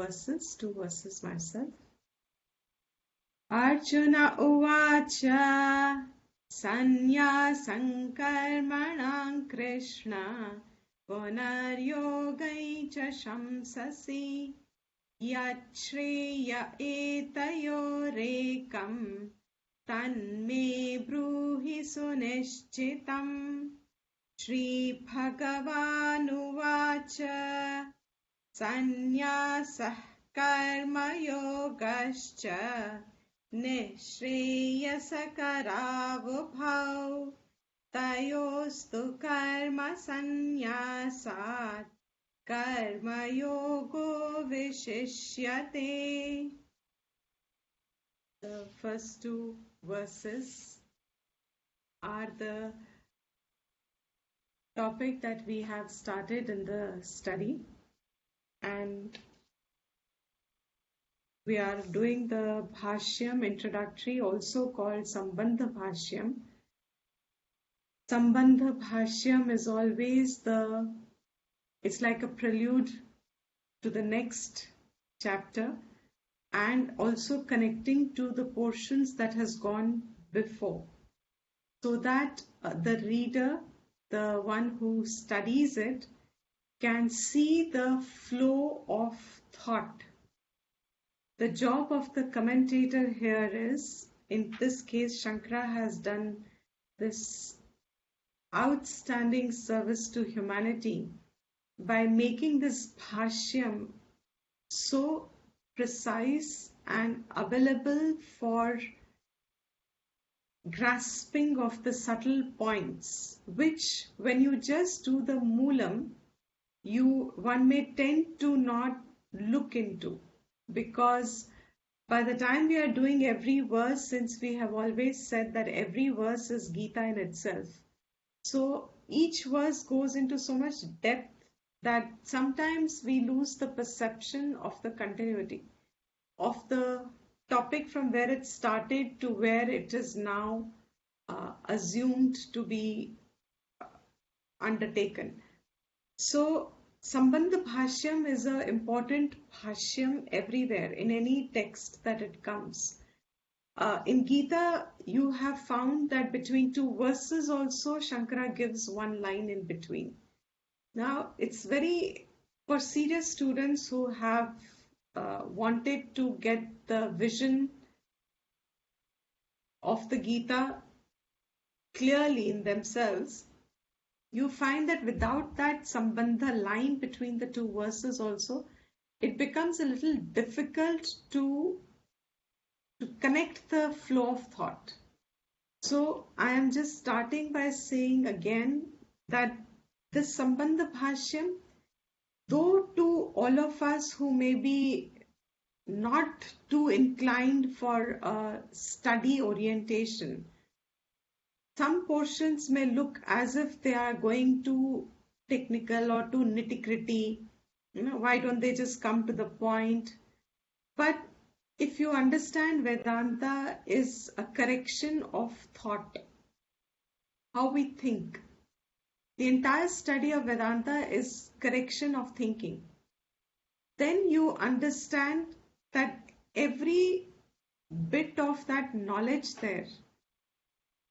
verses, 2 verses myself. Arjuna Uvacha Sanyasam Karmanam Krishna Punaryogai cha shamsasi Yachreya etayorekam Tanme bruhi sunishchitam Shri Bhagavanuvacha Sanyasah karma yogascha Nishreyasakaravubhau Tayostu karma sanyasat Karma yogo vishishyate. The first 2 verses are the topic that we have started in the study, and we are doing the Bhashyam introductory, also called Sambandha Bhashyam. Sambandha Bhashyam is always it's like a prelude to the next chapter and also connecting to the portions that has gone before, so that the reader, the one who studies it, can see the flow of thought. The job of the commentator here is, in this case, Shankara has done this outstanding service to humanity by making this bhashyam so precise and available for grasping of the subtle points, which when you just do the moolam, one may tend to not look into, because by the time we are doing every verse, since we have always said that every verse is Gita in itself, so each verse goes into so much depth that sometimes we lose the perception of the continuity of the topic from where it started to where it is now assumed to be undertaken. So Sambandha Bhashyam is an important bhashyam everywhere in any text that it comes. In Gita, you have found that between 2 verses also Shankara gives one line in between. Now, it's very, for serious students who have wanted to get the vision of the Gita clearly in themselves, you find that without that Sambandha line between the 2 verses also, it becomes a little difficult to connect the flow of thought. So I am just starting by saying again that this Sambandha Bhashyam, though to all of us who may be not too inclined for a study orientation, some portions may look as if they are going too technical or too nitty-gritty. Why don't they just come to the point? But if you understand, Vedanta is a correction of thought, how we think. The entire study of Vedanta is correction of thinking. Then you understand that every bit of that knowledge there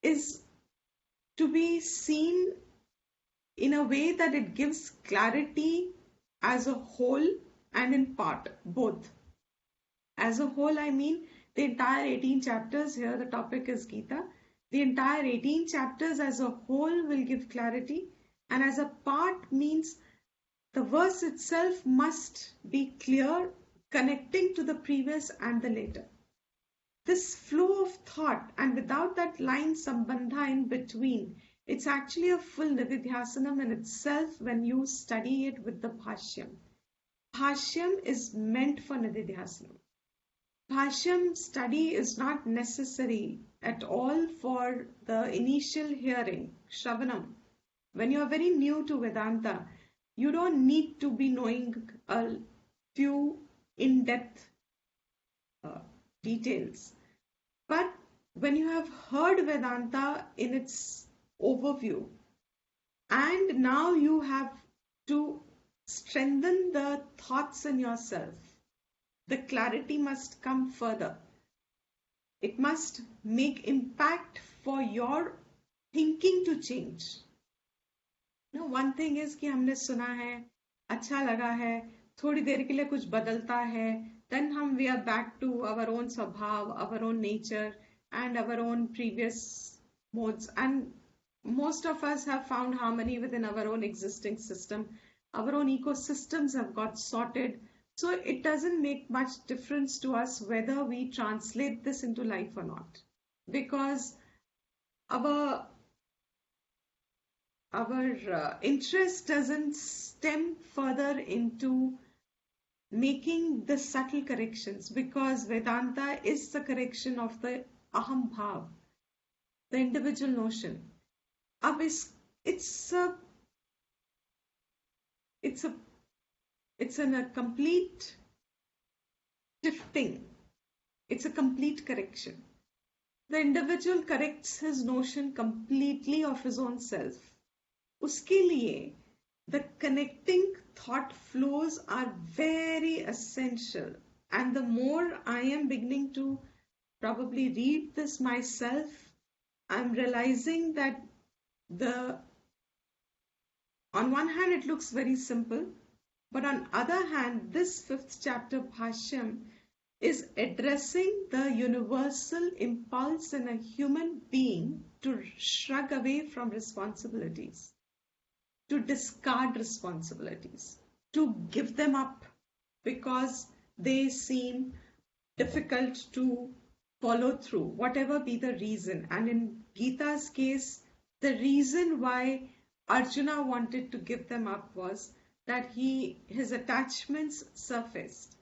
is to be seen in a way that it gives clarity as a whole and in part, both. As a whole, I mean the entire 18 chapters. Here the topic is Gita. The entire 18 chapters as a whole will give clarity, and as a part means the verse itself must be clear, connecting to the previous and the later. This flow of thought, and without that line Sambandha in between, it's actually a full Nididhyasanam in itself when you study it with the Bhashyam. Bhashyam is meant for Nididhyasanam. Bhashyam study is not necessary at all for the initial hearing, Shravanam. When you are very new to Vedanta, you don't need to be knowing a few in-depth details. But when you have heard Vedanta in its overview, and now you have to strengthen the thoughts in yourself, the clarity must come further. It must make impact for your thinking to change. No, one thing is कि हमने सुना है, अच्छा लगा है, थोड़ी देर के लिए कुछ बदलता है, then we are back to our own स्वभाव, our own nature and our own previous modes. And most of us have found harmony within our own existing system. Our own ecosystems have got sorted. So it doesn't make much difference to us whether we translate this into life or not. Because our interest doesn't stem further into making the subtle corrections, because Vedanta is the correction of the aham bhav, the individual notion. It's a complete shifting. It's a complete correction. The individual corrects his notion completely of his own self. उसके लिए the connecting thought flows are very essential. And the more I am beginning to probably read this myself, I'm realizing that on one hand it looks very simple, but on other hand, this 5th chapter Bhashyam is addressing the universal impulse in a human being to shrug away from responsibilities, to discard responsibilities, to give them up because they seem difficult to follow through, whatever be the reason. And in Gita's case, the reason why Arjuna wanted to give them up was that his attachments surfaced.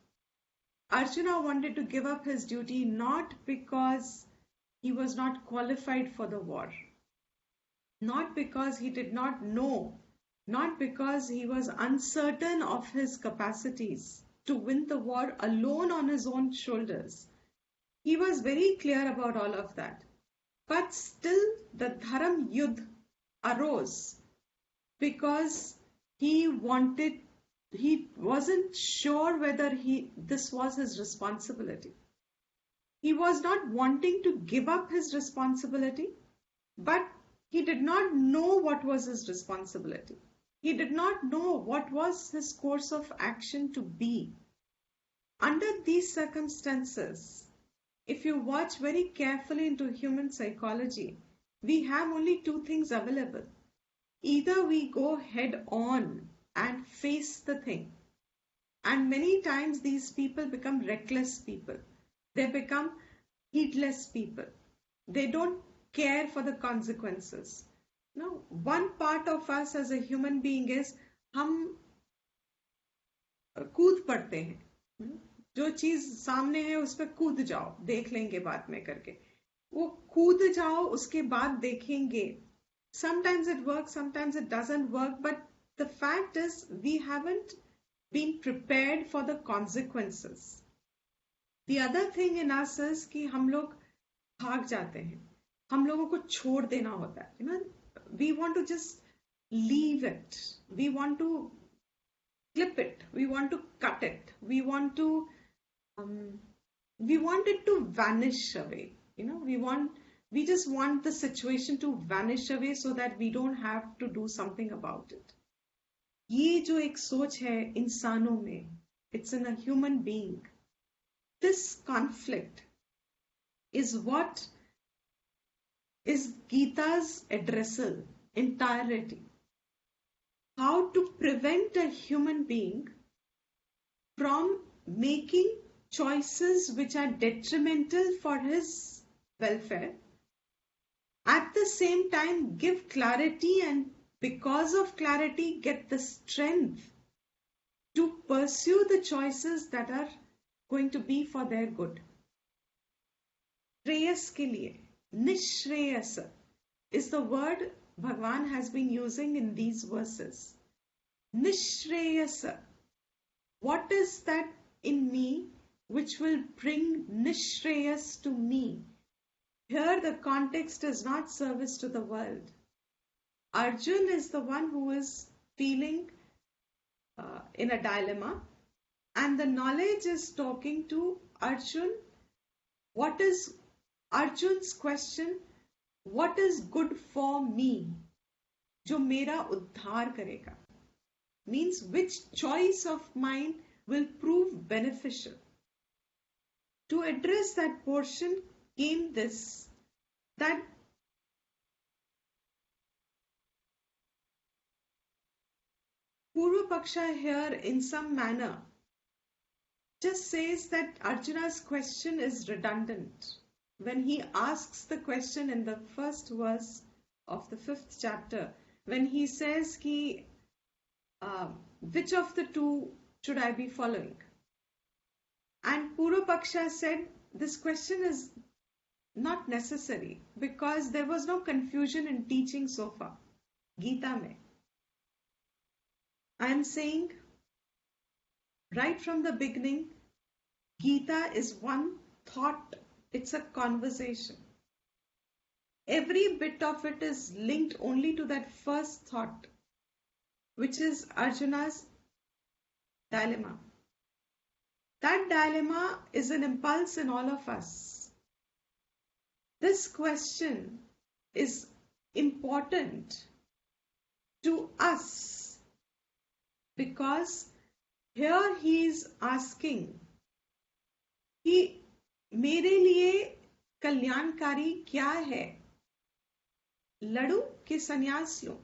Arjuna wanted to give up his duty not because he was not qualified for the war, not because he did not know, not because he was uncertain of his capacities to win the war alone on his own shoulders. He was very clear about all of that. But still the Dharam Yudh arose because he wasn't sure whether this was his responsibility. He was not wanting to give up his responsibility, but he did not know what was his responsibility. He did not know what was his course of action to be. Under these circumstances, if you watch very carefully into human psychology, we have only two things available. Either we go head on and face the thing, and many times these people become reckless people. They become heedless people. They don't care for the consequences. No, one part of us as a human being is हम कूद पड़ते हैं, जो चीज सामने है उस पर कूद जाओ, देख लेंगे बाद में करके, वो कूद जाओ, उसके बाद देखेंगे. Sometimes it works, sometimes it doesn't work, but the fact is we haven't been prepared for the consequences. The other thing in us is कि हम लोग भाग जाते हैं, हम लोगों को छोड़ देना होता है. We want to just leave it. We want to clip it. We want to cut it. We want it to vanish away. We just want the situation to vanish away so that we don't have to do something about it. ये जो एक सोच है इंसानों में, it's in a human being. This conflict is what is Gita's addressal entirety. How to prevent a human being from making choices which are detrimental for his welfare, at the same time give clarity, and because of clarity get the strength to pursue the choices that are going to be for their good. Shreyas ke liye, Nishreyasa is the word Bhagwan has been using in these verses. Nishreyasa. What is that in me which will bring Nishreyas to me? Here the context is not service to the world. Arjun is the one who is feeling in a dilemma, And the knowledge is talking to Arjun. What is Arjun's question? What is good for me? जो मेरा उद्धार करेगा. Means which choice of mine will prove beneficial. To address that portion came this, that Purva Paksha here in some manner just says that Arjuna's question is redundant. When he asks the question in the first verse of the 5th chapter, when he says, which of the two should I be following? And Purva Paksha said, this question is not necessary because there was no confusion in teaching so far. Gita mein. I am saying right from the beginning, Gita is one thought, it's a conversation. Every bit of it is linked only to that first thought, which is Arjuna's dilemma. That dilemma is an impulse in all of us. This question is important to us because here he is asking कि मेरे लिए कल्याणकारी क्या है, लड़ू कि संन्यास लूं?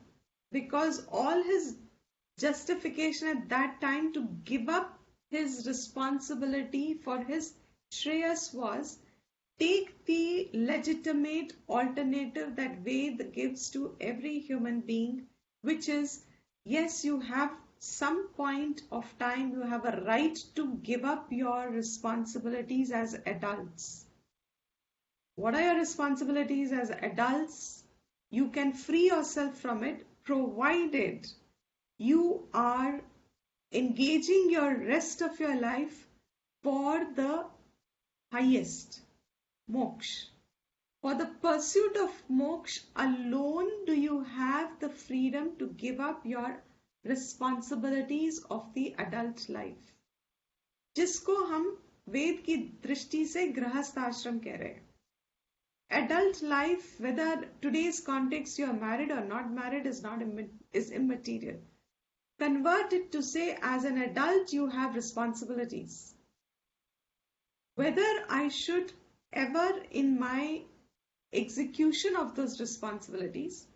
Because all his justification at that time to give up his responsibility for his Shreyas was, take the legitimate alternative that Ved gives to every human being, which is, yes, you have some point of time, you have a right to give up your responsibilities as adults. What are your responsibilities as adults? You can free yourself from it, provided you are engaging your rest of your life for the highest, moksha. For the pursuit of moksha alone do you have the freedom to give up your responsibilities of the adult life, जिसको हम वेद की दृष्टि से गृहस्थ आश्रम कह रहे हैं. Adult life, whether today's context you are married or not married, is immaterial. Convert it to say, as an adult you have responsibilities. Whether I should ever in my execution of those responsibilities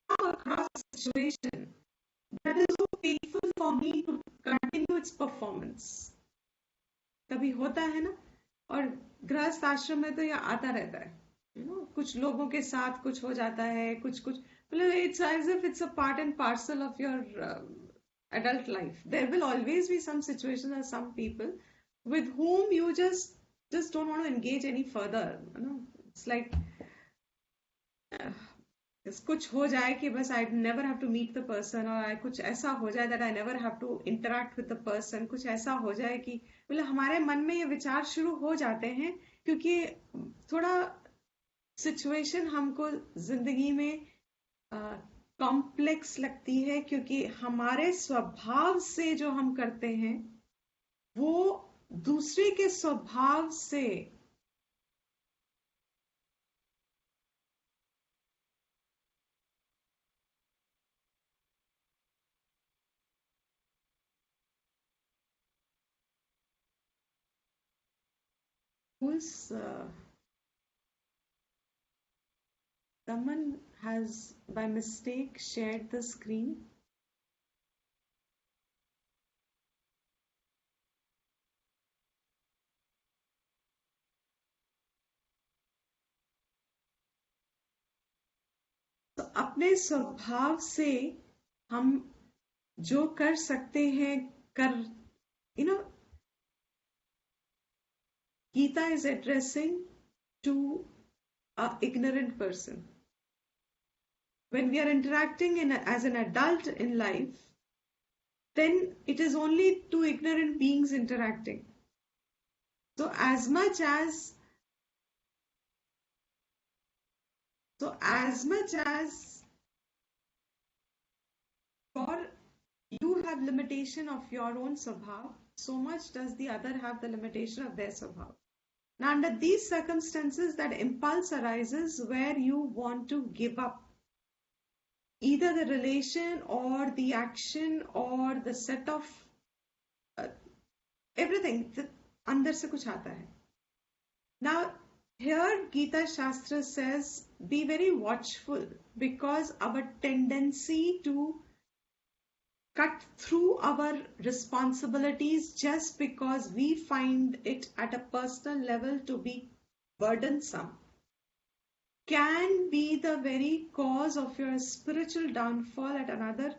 come across a situation that is so painful for me to continue its performance. कभी होता है ना, और गृहस्थ आश्रम में तो यह आता रहता है, कुछ लोगों के साथ कुछ हो जाता है, कुछ मतलब it's as if it's a part and parcel of your adult life. There will always be some situations or some people with whom you just don't want to engage any further. It's like कुछ हो जाए कि बस I never have to meet the person, और कुछ ऐसा हो जाए that I never have to interact with the person. कुछ ऐसा हो जाए कि मतलब हमारे मन में ये विचार शुरू हो जाते हैं, क्योंकि थोड़ा सिचुएशन हमको जिंदगी में कॉम्प्लेक्स लगती है, क्योंकि हमारे स्वभाव से जो हम करते हैं वो दूसरे के स्वभाव से someone has by mistake shared the screen. तो अपने स्वभाव से हम जो कर सकते हैं Gita is addressing to an ignorant person. When we are interacting as an adult in life, then it is only two ignorant beings interacting. So as much as for you have limitation of your own swabhav, so much does the other have the limitation of their swabhav. Now, under these circumstances, that impulse arises where you want to give up either the relation or the action or the set of everything. अंदर से कुछ आता है. Now, here Gita Shastra says, be very watchful, because our tendency to cut through our responsibilities just because we find it at a personal level to be burdensome can be the very cause of your spiritual downfall at another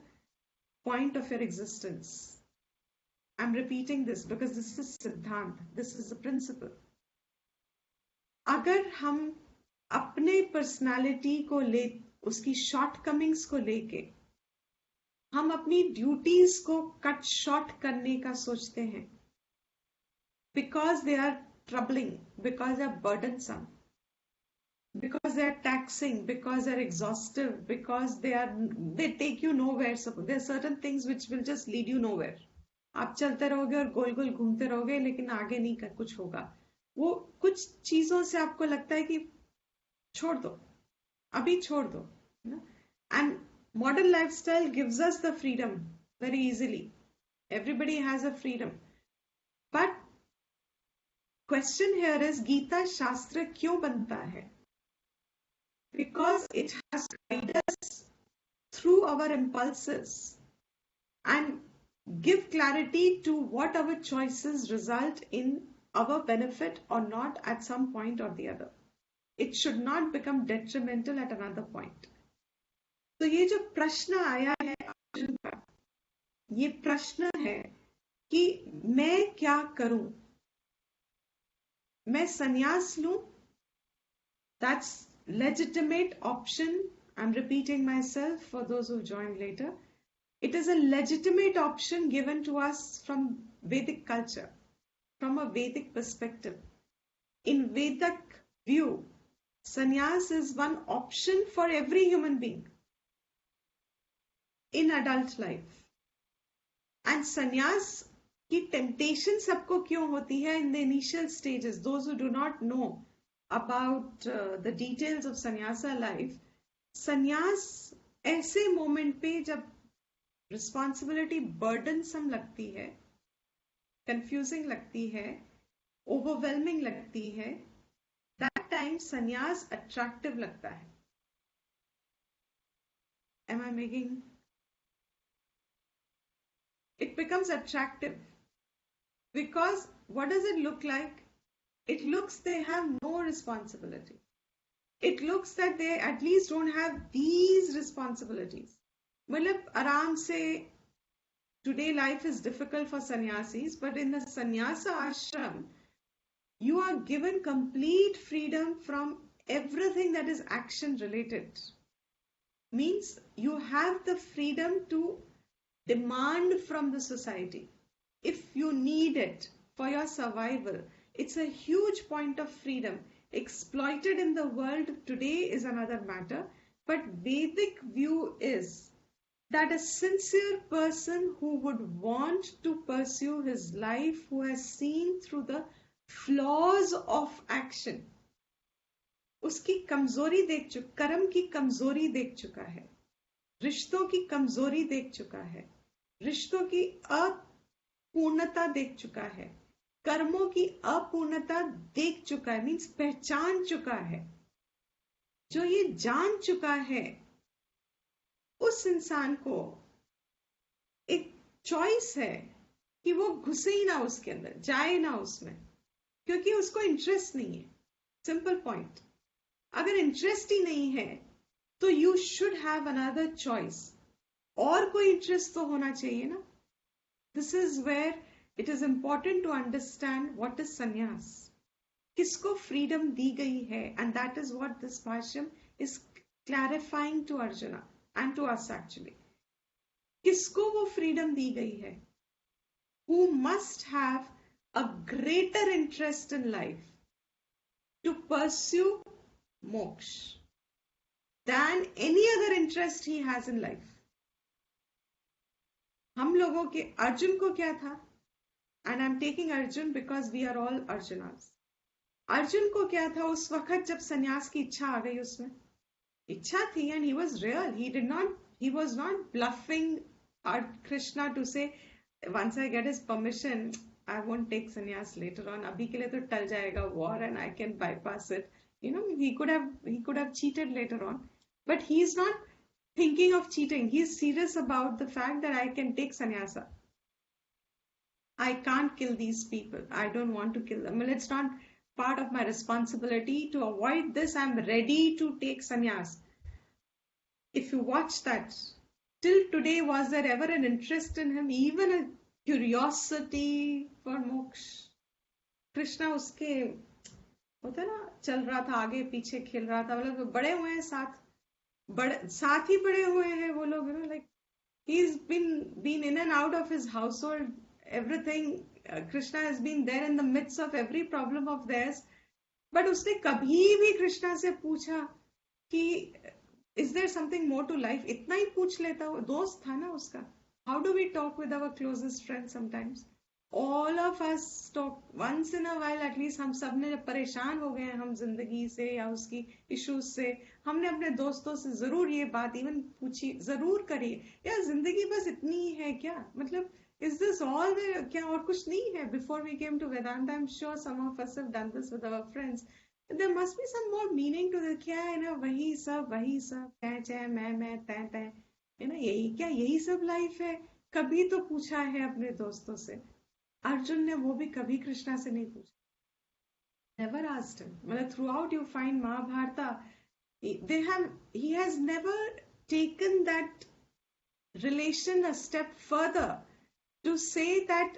point of your existence. I'm repeating this because this is Siddhant, this is the principle. अगर हम अपने personality को ले, उसकी shortcomings को लेके हम अपनी ड्यूटीज को कट शॉर्ट करने का सोचते हैं, because they are troubling, because they are burdensome, because they are taxing, because they are exhaustive, because they take you nowhere. So there are certain things which will just lead you nowhere. आप चलते रहोगे और गोल गोल घूमते रहोगे, लेकिन आगे नहीं कर कुछ होगा. वो कुछ चीजों से आपको लगता है कि छोड़ दो, अभी छोड़ दो. And modern lifestyle gives us the freedom very easily. Everybody has a freedom. But question here is, Gita शास्त्र क्यों बनता है? Because it has to guide us through our impulses and give clarity to what our choices result in our benefit or not at some point or the other. It should not become detrimental at another point. तो ये जो प्रश्न आया है अर्जुन का, ये प्रश्न है कि मैं क्या करूं? मैं संन्यास लूं? That's legitimate option. I'm repeating myself for those who joined later. It is a legitimate option given to us from Vedic culture, from a Vedic perspective. In Vedic view, sannyas is one option for every human being in adult life. And sannyas की temptation सबको क्यों होती है in the initial stages? Those who do not know about the details of sannyasa life, sannyas ऐसे moment पे जब responsibility burdensome लगती है, confusing लगती है, overwhelming लगती है, that time sannyas attractive लगता है. Am I making? It becomes attractive because what does it look like? It looks they have no responsibility. It looks that they at least don't have these responsibilities. मतलब आराम से, today life is difficult for sannyasis, but in the sannyasa ashram, you are given complete freedom from everything that is action related. Means you have the freedom to demand from the society if you need it for your survival. It's a huge point of freedom. Exploited in the world today is another matter, but Vedic view is that a sincere person who would want to pursue his life, who has seen through the flaws of action, उसकी कमजोरी देख चुका, कर्म की कमजोरी देख चुका है, रिश्तों की कमजोरी देख चुका है, रिश्तों की अपूर्णता देख चुका है, कर्मों की अपूर्णता देख चुका है, मीन्स पहचान चुका है. जो ये जान चुका है, उस इंसान को एक चॉइस है कि वो घुसे ही ना उसके अंदर, जाए ना उसमें, क्योंकि उसको इंटरेस्ट नहीं है. Simple point. अगर इंटरेस्ट ही नहीं है तो you should have another choice. और कोई इंटरेस्ट तो होना चाहिए ना. This is where it is important to understand what is sannyas. किसको freedom दी गई है, and that is what this bhashyam is clarifying to Arjuna and to us actually. किसको वो freedom दी गई है? Who must have a greater interest in life to pursue moksha than any other interest he has in life. हम लोगों के, अर्जुन को क्या था? and I'm taking Arjun because we are all Arjunas. Arjun को क्या था उस वक्त जब सन्यास की इच्छा आ गई, उसमें इच्छा थी, and he was real. He was not bluffing Krishna to say, once I get his permission, I won't take sannyas later on. अभी के लिए तो टल जाएगा war and I can bypass it. You know, he could have cheated later on, but he's not thinking of cheating. He's serious about the fact that I can take sannyasa. I can't kill these people. I don't want to kill them. Well, it's not part of my responsibility to avoid this. I'm ready to take sannyas. If you watch that, till today, was there ever an interest in him, even a curiosity for moksha? Krishna उसके होता ना, चल रहा था आगे पीछे, खेल रहा था, मतलब बड़े हुए हैं साथ ही बड़े हुए हैं वो लोग, you know, like he's been in and out of his household, everything. Krishna has been there in the midst of every problem of theirs, but उसने कभी भी कृष्णा से पूछा कि is there something more to life? इतना ही पूछ लेता, वो दोस्त था ना उसका. How do we talk with our closest friends sometimes? All of us talk once in a while at least. हम सब ने जब परेशान हो गए हैं हम जिंदगी से या उसकी इश्यूज से, हमने अपने दोस्तों से जरूर ये बात इवन पूछी, जरूर करिए, यार जिंदगी बस इतनी ही है क्या, मतलब is this all there, क्या और कुछ नहीं है? Before we came to Vedanta, I'm sure some of us have done this with our friends. There must be some more meaning to the, क्या है ना, वही सब तै चै मैं तै तै, है ना, यही क्या, यही सब लाइफ है? कभी तो पूछा है अपने दोस्तों से. अर्जुन ने वो भी कभी कृष्णा से नहीं पूछा. Never asked him. मतलब throughout you find Mahabharata, he has never taken that relation a step further to say that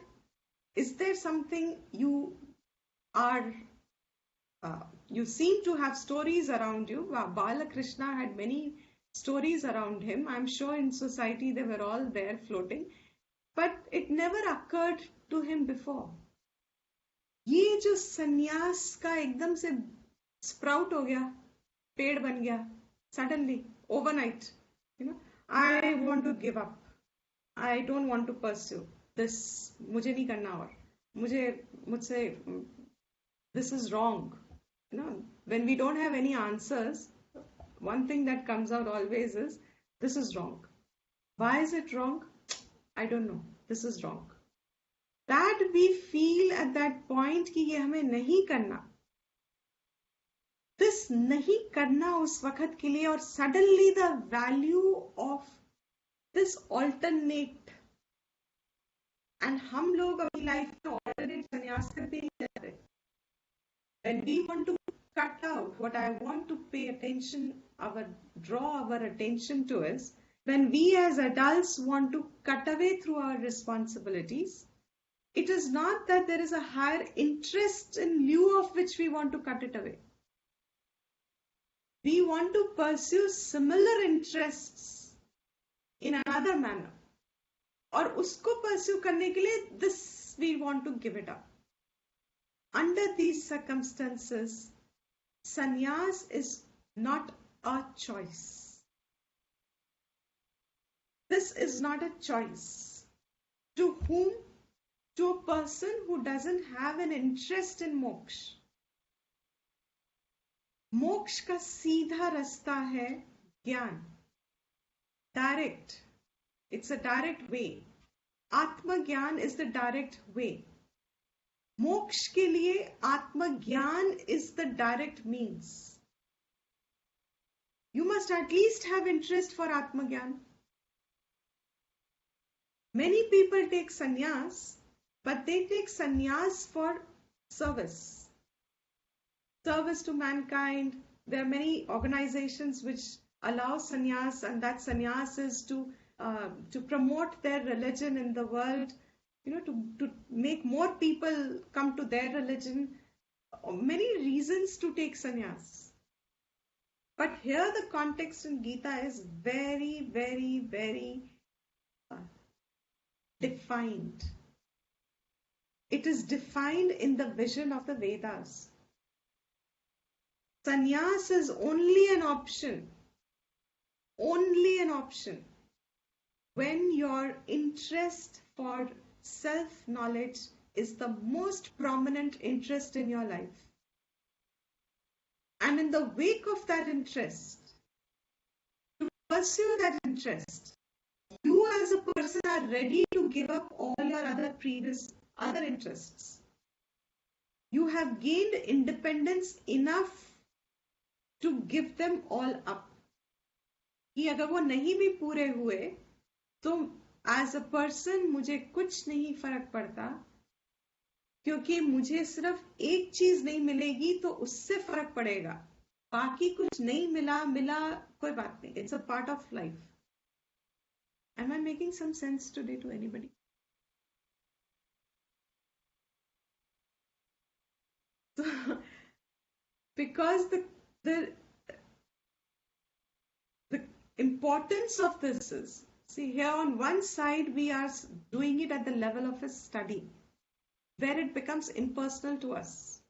is there something you are, you seem to have stories around you. Balakrishna had many stories around him. I'm sure in society they were all there floating, but it never occurred to him before. ये जो सन्यास का एकदम से sprout हो गया, पेड़ बन गया, suddenly overnight, you know, I want to give up, I don't want to pursue this, मुझे नहीं करना, और मुझसे this is wrong. You know, when we don't have any answers, one thing that comes out always is this is wrong. Why is it wrong? I don't know. This is wrong. That we feel at that point कि ये हमें नहीं करना. This नहीं करना उस वक्त के लिए, और suddenly the value of this alternate, and हम लोग अपनी लाइफ में alternate संन्यास करते नहीं जाते. When we want to cut out, what I want to pay attention, draw our attention to is, when we as adults want to cut away through our responsibilities, it is not that there is a higher interest in lieu of which we want to cut it away. We want to pursue similar interests in another manner. और उसको pursue करने के लिए this we want to give it up. Under these circumstances, sannyas is not a choice. This is not a choice. To whom? To a person who doesn't have an interest in moksha. मोक्ष का सीधा रास्ता है ज्ञान. Direct. It's a direct way. आत्मज्ञान is the direct way. मोक्ष के लिए आत्मज्ञान is the direct means. You must at least have interest for आत्मज्ञान. Many people take sannyas, but they take sannyas for service. Service to mankind. There are many organizations which allow sannyas, and that sannyas is to promote their religion in the world, you know, to make more people come to their religion. Many reasons to take sannyas. But here the context in Gita is very, very, very defined. It is defined in the vision of the Vedas. Sannyas is only an option when your interest for self-knowledge is the most prominent interest in your life. And in the wake of that interest, to pursue that interest, you as a person are ready to give up all your other interests. You have gained independence enough to give them all up. कि अगर वो नहीं भी पूरे हुए तो as a person मुझे कुछ नहीं फर्क पड़ता, क्योंकि मुझे सिर्फ एक चीज नहीं मिलेगी तो उससे फर्क पड़ेगा, बाकी कुछ नहीं मिला कोई बात नहीं, it's a part of life. Am I making some sense today to anybody? Because the importance of this is, see here on one side we are doing it at the level of a study where it becomes impersonal to us.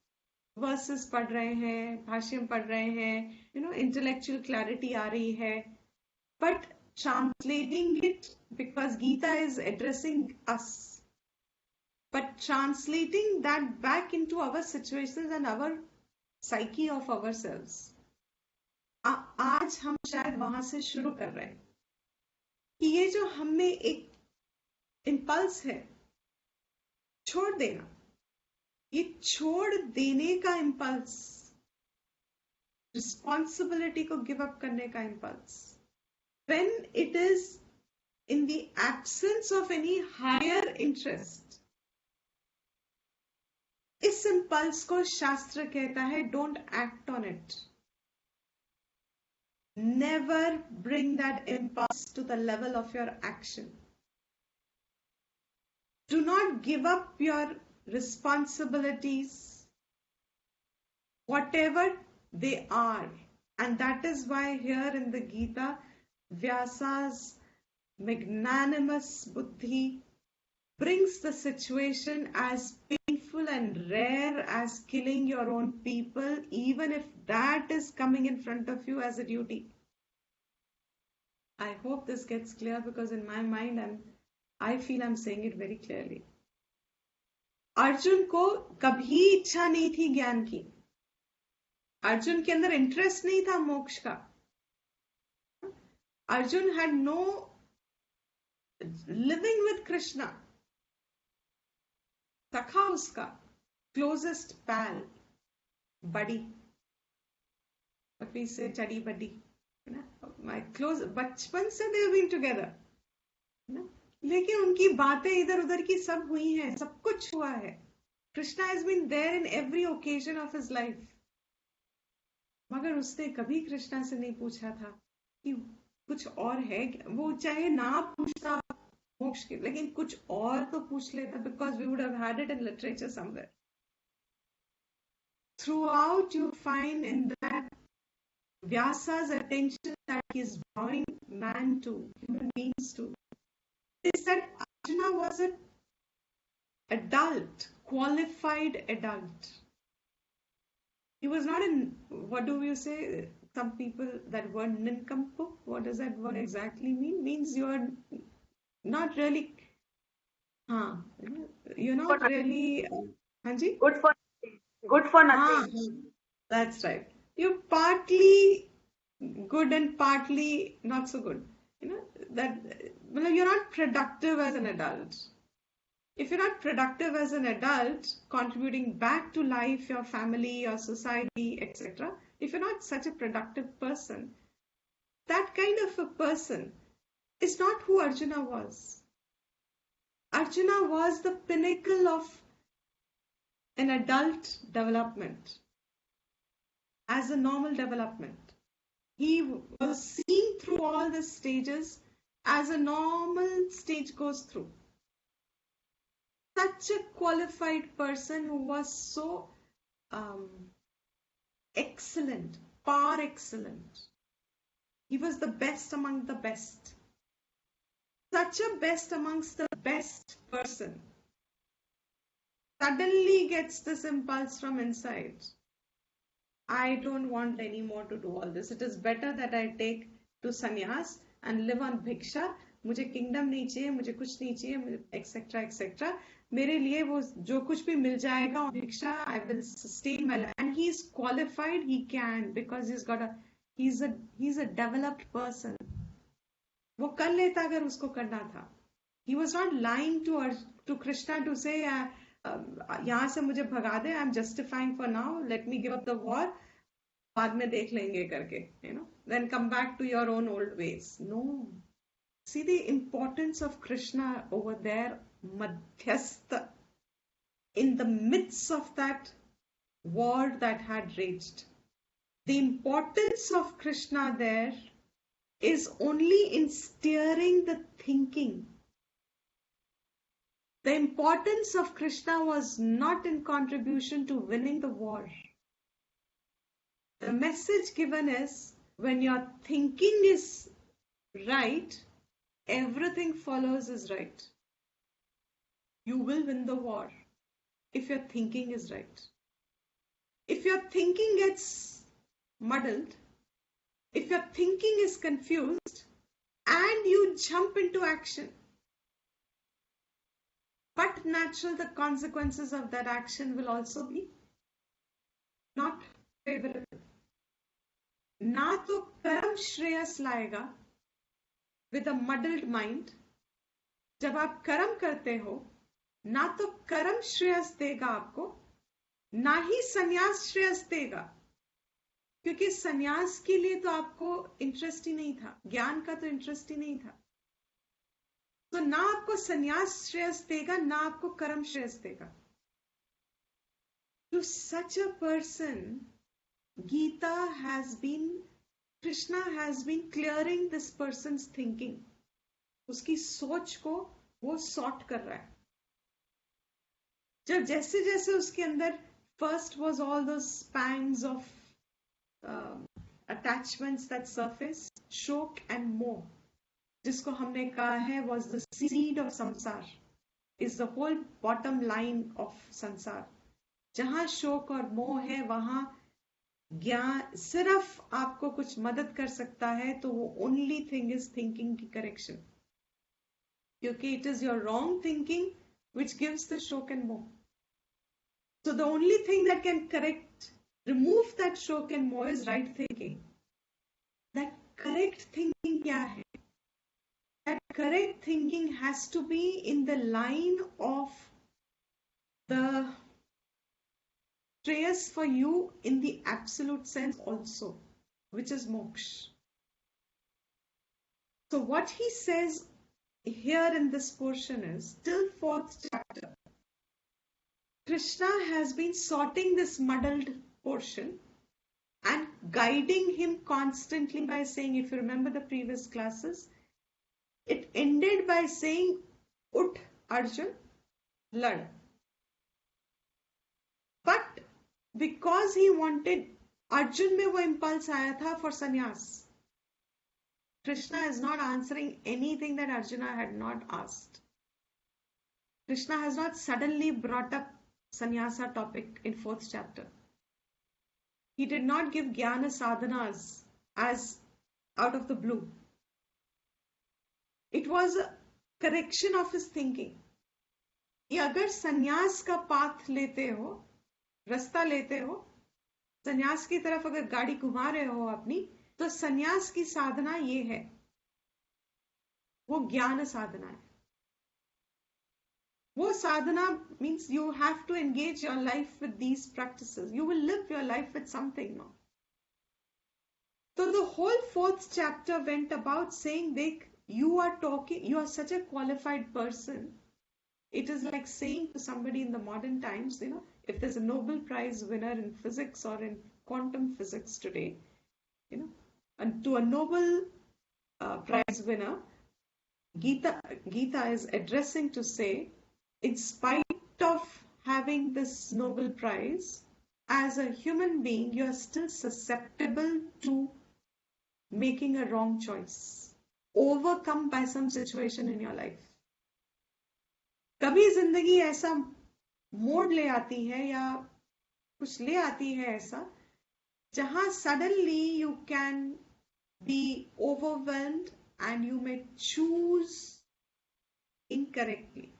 Verses पढ़ रहे हैं, भाष्यम पढ़ रहे हैं, intellectual clarity आ रही है, but translating it, because Gita is addressing us, but translating that back into our situations and our psyche of ourselves. आज हम शायद वहां से शुरू कर रहे हैं कि ये जो हमें एक इम्पल्स है छोड़ देना, ये छोड़ देने का इम्पल्स, रिस्पॉन्सिबिलिटी को गिव अप करने का impulse, when it is in the absence of any higher interest, इस इम्पल्स को शास्त्र कहता है don't act on it. Never bring that impulse to the level of your action. Do not give up your responsibilities, whatever they are. And that is why here in the Gita, Vyasa's magnanimous buddhi brings the situation as painful and rare as killing your own people, even if that is coming in front of you as a duty. I hope this gets clear, because in my mind I feel I'm saying it very clearly. Arjun को कभी इच्छा नहीं थी ज्ञान की, अर्जुन के अंदर interest नहीं था मोक्ष का. Arjun had no living with Krishna. सखा उसका, closest pal, buddy, what we say, chadi buddy, my close, बचपन से they have been together, लेकिन उनकी बातें इधर उधर की सब हुई हैं, सब कुछ हुआ है. Krishna has been there in every occasion of his life, मगर उसने कभी कृष्णा से नहीं पूछा था कि कुछ और है. वो चाहे ना पूछता मोक्ष के, लेकिन कुछ और तो पूछ लेता, because we would have had it in literature somewhere. Throughout you find in that Vyasa's attention that he is drawing man to, human beings to, is that Arjuna was an adult, qualified adult. He was not in, what do you say, some people, that word nincompoop, what does that word exactly mean? Means you are not really, you're not really, Hanji? Good for nothing. That's right. You're partly good and partly not so good. That you're not productive as an adult. If you're not productive as an adult, contributing back to life, your family, your society, etc., if you're not such a productive person, that kind of a person is not who Arjuna was. Arjuna was the pinnacle of an adult development, as a normal development. He was seen through all the stages as a normal stage goes through. Such a qualified person who was so excellent, par excellent. He was the best among the best. Such a best amongst the best person suddenly gets this impulse from inside. I don't want any more to do all this. It is better that I take to sannyas and live on bhiksha. मुझे kingdom नहीं चाहिए, मुझे कुछ नहीं चाहिए, etc., etc. मेरे लिए वो जो कुछ भी मिल जाएगा on भिक्षा, I will sustain my life. And he is qualified, he can, because he's a developed person. वो कर लेता अगर उसको करना था. He was not lying to Krishna to say, यहाँ से मुझे भगा दे, I'm justifying for now, let me give up the war, बाद में देख लेंगे करके, then come back to your own old ways. No. See the importance of Krishna over there, Madhyastha, in the midst of that war that had raged. The importance of Krishna there is only in steering the thinking. The importance of Krishna was not in contribution to winning the war. The message given is, when your thinking is right, everything follows is right. You will win the war if your thinking is right. If your thinking gets muddled, if your thinking is confused, and you jump into action, but natural, the consequences of that action will also be not favorable. ना तो कर्म श्रेयस लाएगा with a muddled mind. जब आप कर्म करते हो, ना तो कर्म श्रेयस देगा आपको, ना ही संन्यास श्रेयस देगा, क्योंकि संन्यास के लिए तो आपको इंटरेस्ट ही नहीं था, ज्ञान का तो इंटरेस्ट ही नहीं था. तो ना आपको संन्यास श्रेयस देगा, ना आपको कर्म श्रेयस देगा. To such a person, Krishna has been clearing this person's thinking. उसकी सोच को वो सॉर्ट कर रहा है. जब जैसे जैसे उसके अंदर first was all those pangs of attachments that surface, शोक and मोह, जिसको हमने कहा है was the seed of samsar, is the whole bottom line of संसार. जहां शोक और मोह है, वहां ज्ञान सिर्फ आपको कुछ मदद कर सकता है, तो वो only thing is thinking की correction, क्योंकि it is your wrong thinking which gives the शोक and मोह. So the only thing that can remove that शोक and मोह is right thinking. That correct thinking क्या है? That correct thinking has to be in the line of the shreyas for you in the absolute sense also, which is moksha. So what he says here in this portion is, till 4th chapter, Krishna has been sorting this muddled portion and guiding him constantly by saying, if you remember the previous classes, it ended by saying, Ut Arjun, lad. But because he wanted, Arjun में वो impulse आया था for sannyas. Krishna is not answering anything that Arjuna had not asked. Krishna has not suddenly brought up sannyasa topic in 4th chapter. He did not give jnana sadhanas as out of the blue. It was a correction of his thinking. कि अगर संन्यास का path लेते हो, रास्ता लेते हो, संन्यास की तरफ अगर गाड़ी घुमा रहे हो अपनी, तो संन्यास की साधना ये है, वो ज्ञान साधना है. वो साधना means you have to engage your life with these practices. You will live your life with something now. So the whole 4th chapter went about saying, Dekh, you are such a qualified person. It is like saying to somebody in the modern times, if there's a Nobel Prize winner in physics or in quantum physics today, and to a Nobel Prize winner, Gita is addressing to say, in spite of having this Nobel Prize, as a human being, you are still susceptible to making a wrong choice, overcome by some situation in your life. कभी जिंदगी ऐसा मोड़ ले आती है या कुछ ले आती है ऐसा, जहां suddenly you can be overwhelmed and you may choose incorrectly.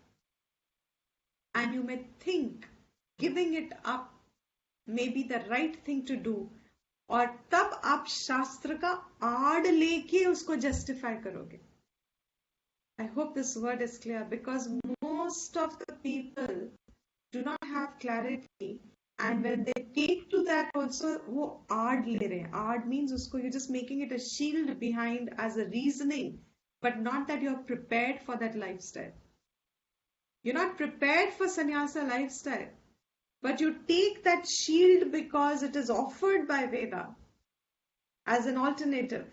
and you may think giving it up may be the right thing to do, और तब आप शास्त्र का आड़ लेके उसको justify करोगे. I hope this word is clear, because most of the people do not have clarity, and when they take to that also, वो आड़ ले रहे हैं. आड़ means उसको you're just making it a shield behind as a reasoning, but not that you're prepared for that lifestyle. You're not prepared for sannyasa lifestyle, but you take that shield because it is offered by Veda as an alternative.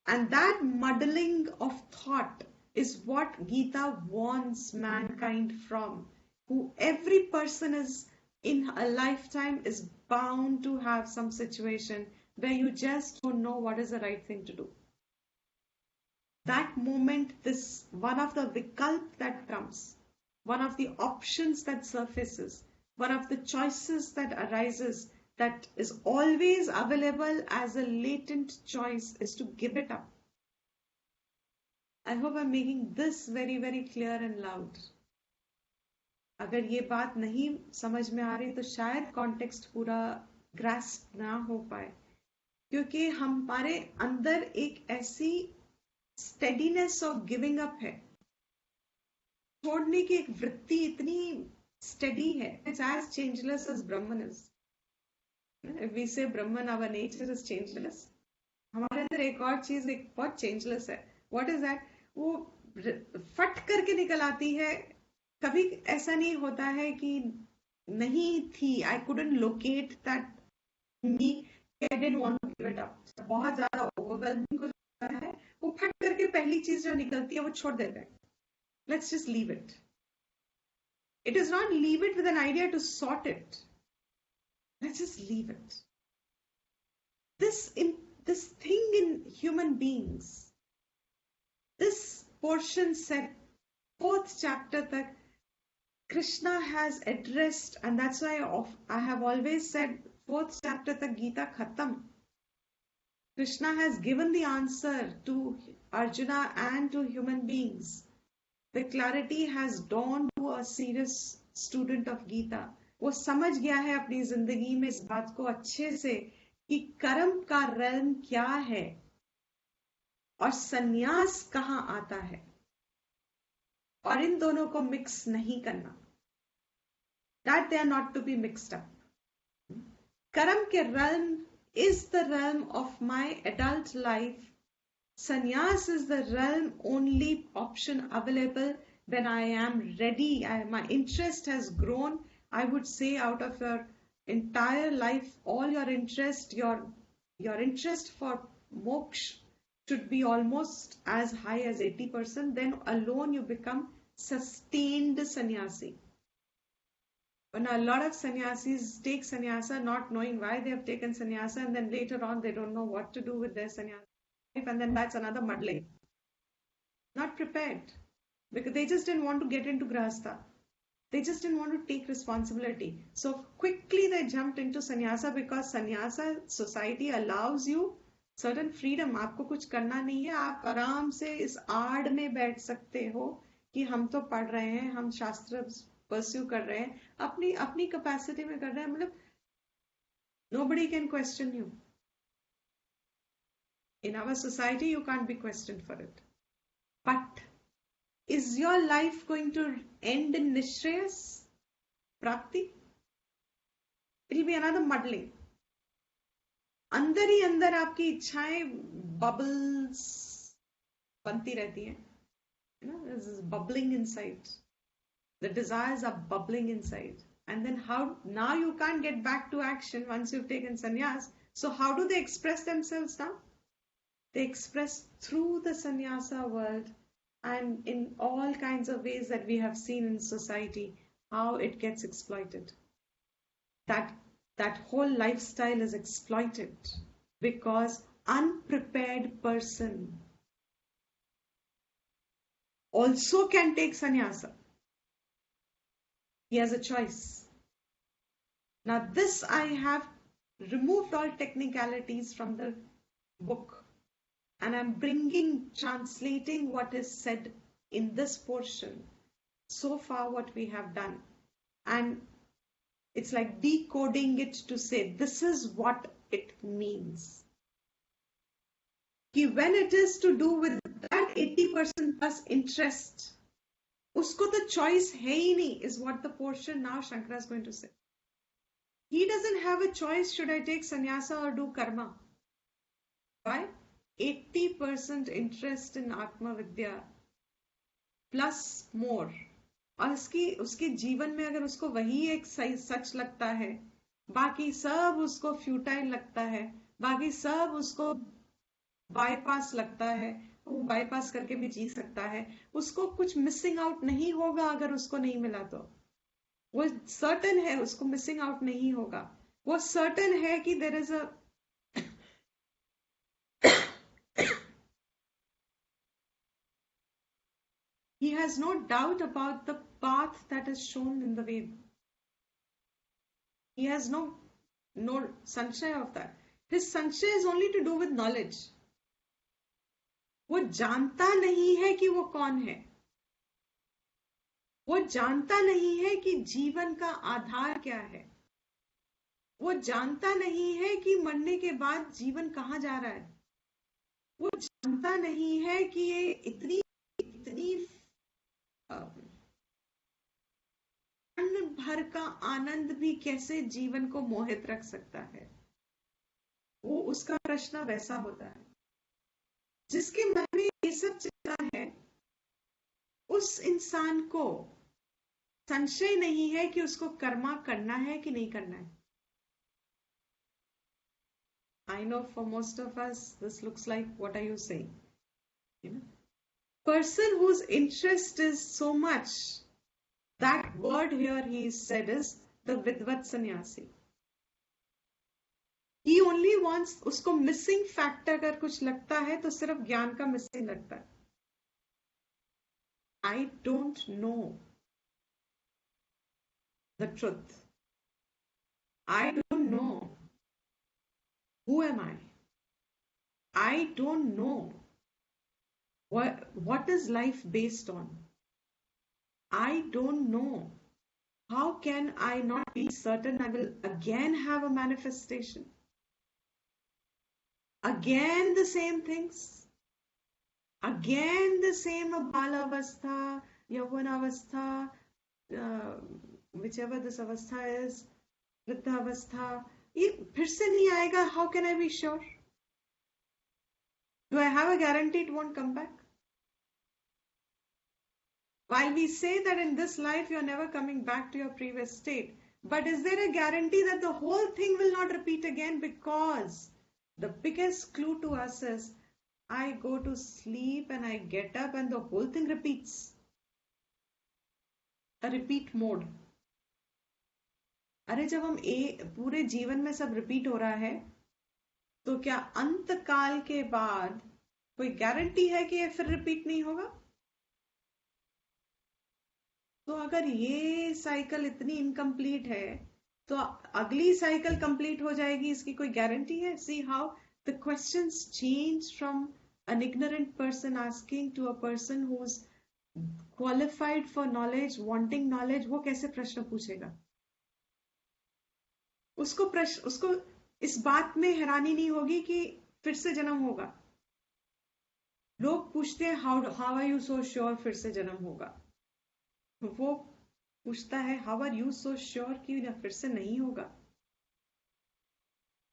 And that muddling of thought is what Gita warns mankind from. Who every person is in a lifetime is bound to have some situation where you just don't know what is the right thing to do. That moment, this one of the vikalp that comes, one of the options that surfaces, one of the choices that arises, that is always available as a latent choice, is to give it up. I hope I'm making this very, very clear and loud. अगर ये बात नहीं समझ में आ रही तो शायद context पूरा ग्रास्प ना हो पाए, क्योंकि हमारे अंदर एक ऐसी स्टेडीनेस ऑफ गिविंग अप है, छोड़ने की एक वृत्ति इतनी स्टेडी है. It's as changeless as Brahman is. If we say Brahman our nature is changeless, हमारे अंदर एक और चीज एक बहुत चेंजलेस है. What is that? वो फट करके निकल आती है. कभी ऐसा नहीं होता है कि नहीं थी, I couldn't locate that me, I didn't want to give it up. बहुत ज्यादा ओवरवेलमिंग हो जाता है, वो फट करके पहली चीज जो निकलती है वो छोड़ देते हैं. Let's just leave it. It is not leave it with an idea to sort it. Let's just leave it. This thing in human beings, this portion said, 4th chapter tak, Krishna has addressed, and that's why I have always said 4th chapter tak Gita khatam. Krishna has given the answer to Arjuna and to human beings. The clarity has dawned to a serious student of Gita. वो समझ गया है अपनी जिंदगी में इस बात को अच्छे से कि कर्म का realm क्या है और संन्यास कहाँ आता है, और इन दोनों को मिक्स नहीं करना. That they are not to be mixed up. कर्म के realm is the realm of my adult life. Sannyas is the realm only option available when I am ready. My interest has grown. I would say out of your entire life, all your interest, your interest for moksha should be almost as high as 80%. Then alone you become sustained sannyasi. But a lot of sannyasis take sannyasa not knowing why they have taken sannyasa, and then later on they don't know what to do with their sannyasa. And then that's another muddling. Not prepared, because they just didn't want to get into grahastha. They just didn't want to take responsibility. So quickly they jumped into sannyasa, because sannyasa society allows you certain freedom. आपको कुछ करना नहीं है, आप आराम से इस आड़ में बैठ सकते हो कि हम तो पढ़ रहे हैं, हम शास्त्र परस्यू कर रहे हैं, अपनी अपनी कैपेसिटी में कर रहे हैं. मतलब nobody can question you. In our society, you can't be questioned for it. But is your life going to end in nishreyas, prapti? It will be another muddling. अंदर ही अंदर आपकी इच्छाएं bubbles बनती रहती हैं. You know, this is bubbling inside. The desires are bubbling inside. And then how? Now you can't get back to action once you've taken sannyas. So how do they express themselves now? They express through the sannyasa world, and in all kinds of ways that we have seen in society, how it gets exploited. That whole lifestyle is exploited because unprepared person also can take sannyasa. He has a choice. Now this I have removed all technicalities from the book. And I'm translating what is said in this portion. So far what we have done. and it's like decoding it to say this is what it means. कि when it is to do with that 80% plus interest, usko to choice hai hi nahi, is what the portion now Shankara is going to say. He doesn't have a choice, should I take sannyasa or do karma? Why? 80% interest in Atma Vidya plus more. और उसके जीवन में अगर उसको वही एक सही सच लगता है, बाकी सब उसको फ्यूटाइल लगता है, बाकी सब उसको बाईपास लगता है, वो बाईपास करके भी जी सकता है, उसको कुछ मिसिंग आउट नहीं होगा अगर उसको नहीं मिला तो। वो सर्टन है उसको मिसिंग आउट नहीं होगा। वो सर्टन है कि there is a he has no doubt about the path that is shown in the Ved. He has no sanshaya of that. His sanshaya is only to do with knowledge. वो जानता नहीं है कि वो कौन है, वो जानता नहीं है कि जीवन का आधार क्या है, वो जानता नहीं है कि मरने के बाद जीवन कहाँ जा रहा है, वो जानता नहीं है कि ये इतनी भर का आनंद भी कैसे जीवन को मोहित रख सकता है। वो उसका प्रश्न वैसा होता है। जिसके मन में ये सब चिंता है, उस इंसान को संशय नहीं है कि उसको कर्मा करना है कि नहीं करना है। I know for most of us this looks like, what are you saying? You know? Person whose interest is so much, that word here he said is the Vidvat Sannyasi. He only wants, उसको missing factor अगर कुछ लगता है तो सिर्फ ज्ञान का missing लगता है। I don't know the truth. I don't know. Who am I? I don't know. What is life based on? I don't know. How can I not be certain I will again have a manifestation? Again the same things? Again the same Balavastha, Yauvanavastha, whichever this avastha is, Vriddhavastha, ये फिर से नहीं आएगा? How can I be sure? Do I have a guarantee it won't come back? While we say that in this life you are never coming back to your previous state, but is there a guarantee that the whole thing will not repeat again? Because the biggest clue to us is, I go to sleep and I get up and the whole thing repeats. A repeat mode. अरे जब हम पूरे जीवन में सब repeat हो रहा है, तो क्या अंत काल के बाद कोई गारंटी है कि ये फिर रिपीट नहीं होगा? तो अगर ये साइकिल इतनी इनकम्प्लीट है, तो अगली साइकिल कंप्लीट हो जाएगी, इसकी कोई गारंटी है? See how the questions change from an ignorant person asking to a person who's qualified for knowledge, wanting knowledge. वो कैसे प्रश्न पूछेगा? उसको इस बात में हैरानी नहीं होगी कि फिर से जन्म होगा। लोग पूछते हैं how are you so sure फिर से जन्म होगा? वो पूछता है how are you so sure कि फिर से नहीं होगा?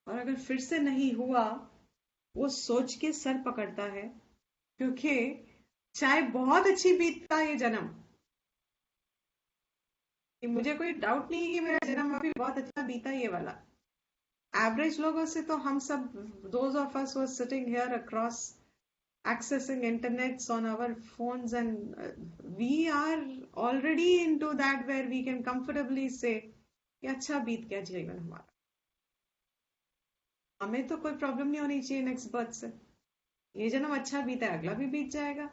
और अगर फिर से नहीं हुआ, वो सोच के सर पकड़ता है, क्योंकि चाहे बहुत अच्छी बीतता ये जन्म, मुझे कोई डाउट नहीं है कि मेरा जन्म अभी बहुत अच्छा बीता ये वाला। एवरेज लोगों से तो हम सब, those of us who are sitting here across accessing internets on our phones, and we are already into that where we can comfortably say कि अच्छा बीत गया जीवन हमारा, हमें तो कोई प्रॉब्लम नहीं होनी चाहिए नेक्स्ट बर्थ से, ये जन्म अच्छा बीता है, अगला भी बीत जाएगा।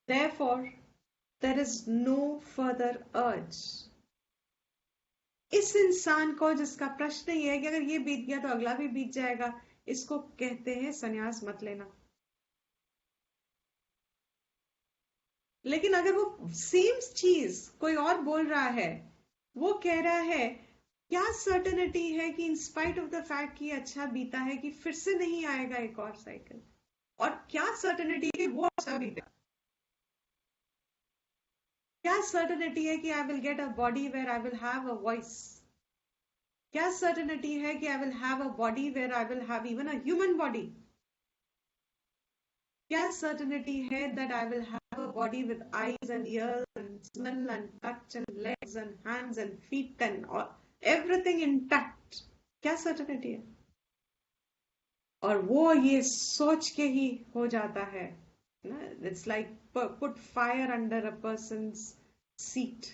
Therefore, there is no further urge. इस इंसान को जिसका प्रश्न ये है कि अगर ये बीत गया तो अगला भी बीत जाएगा, इसको कहते हैं संन्यास मत लेना। लेकिन अगर वो सेम चीज कोई और बोल रहा है, वो कह रहा है, क्या सर्टेनिटी है कि in spite of the fact कि अच्छा बीता है कि फिर से नहीं आएगा एक और साइकिल, और क्या सर्टेनिटी है कि वो अच्छा बीतेगा, क्या सर्टेनिटी है कि I will get a body where I will have a voice, क्या सर्टेनिटी है कि I will have a body where I will have even a human body, क्या सर्टेनिटी है that I will have a body with eyes and ears and smell and touch and legs and hands and feet and all, everything intact, क्या certainty है? और वो ये सोच के ही हो जाता है ना, it's like put fire under a persons seat,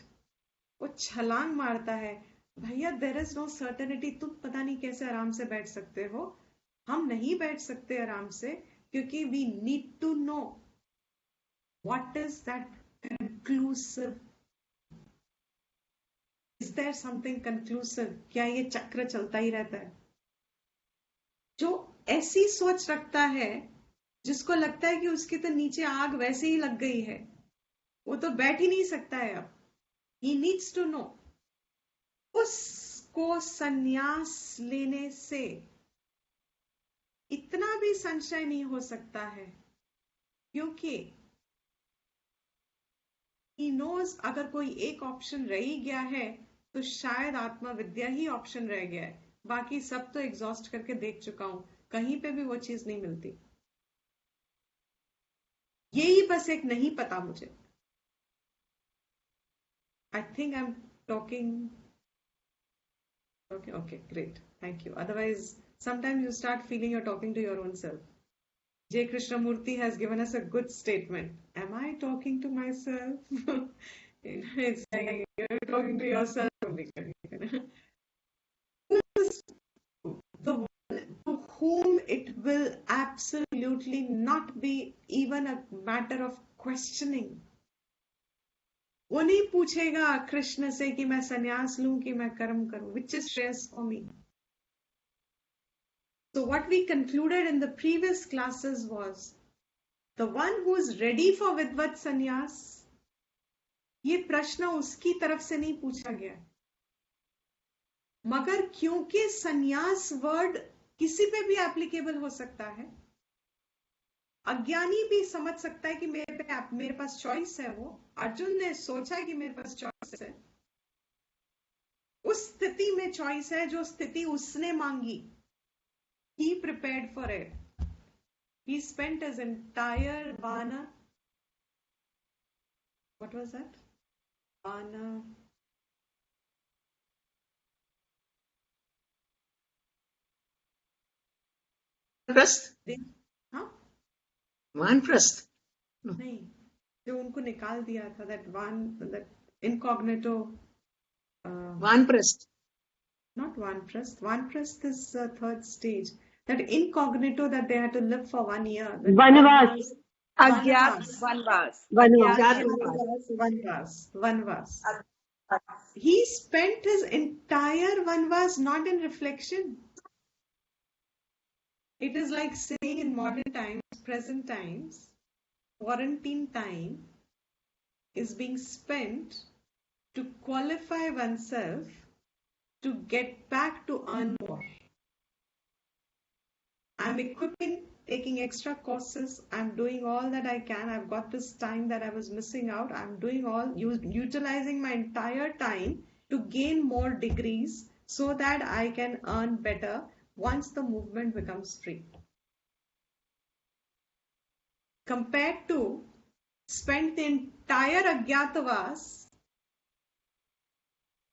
वो छलांग मारता है, भैया देयर इज नो सर्टेनिटी, तुम पता नहीं कैसे आराम से बैठ सकते हो, हम नहीं बैठ सकते आराम से, क्योंकि we need to know what is that conclusive, is there something conclusive, क्या ये चक्र चलता ही रहता है? जो ऐसी सोच रखता है, जिसको लगता है कि उसके तो नीचे आग वैसे ही लग गई है, वो तो बैठ ही नहीं सकता है अब, he needs to know, उसको संन्यास लेने से इतना भी संशय नहीं हो सकता है, क्योंकि he knows अगर कोई एक ऑप्शन रह ही गया है तो शायद आत्मविद्या ही ऑप्शन रह गया है, बाकी सब तो एग्जॉस्ट करके देख चुका हूं, कहीं पे भी वो चीज नहीं मिलती, यही बस एक नहीं पता मुझे। I think I am talking, okay, great, thank you, otherwise sometimes you start feeling you're talking to your own self. J Krishnamurti has given us a good statement, am I talking to myself? It's like you're talking to yourself only. The one to whom it will absolutely not be even a matter of questioning, वो नहीं पूछेगा कृष्ण से कि मैं संन्यास लूं कि मैं कर्म करूं, which is stress for me. So what we concluded in the previous classes was the one who is ready for vidvat sannyas, ये प्रश्न उसकी तरफ से नहीं पूछा गया, मगर क्योंकि संन्यास वर्ड किसी पे भी एप्लीकेबल हो सकता है, अज्ञानी भी समझ सकता है कि मेरे पास चॉइस है, वो अर्जुन ने सोचा कि मेरे पास चॉइस है, उस स्थिति में चॉइस है जो स्थिति उसने मांगी, he prepared for it, he spent his entire vana, what was that, vana, वानप्रस्थ, हाँ वानप्रस्थ नहीं, जो उनको निकाल दिया था, that incognito, वानप्रस्थ, not vanprasth, vanprasth is the third stage, that incognito that they had to live for 1 year, Vanvas. अज्ञात Vanvas. वनवास Vanvas. He spent his entire vanvas not in reflection. It is like saying in modern times, present times, quarantine time is being spent to qualify oneself to get back to earn more. I'm equipping, taking extra courses, I'm doing all that I can, I've got this time that I was missing out, I'm doing all, utilizing my entire time to gain more degrees so that I can earn better once the movement becomes free. Compared to spend the entire Agyatavas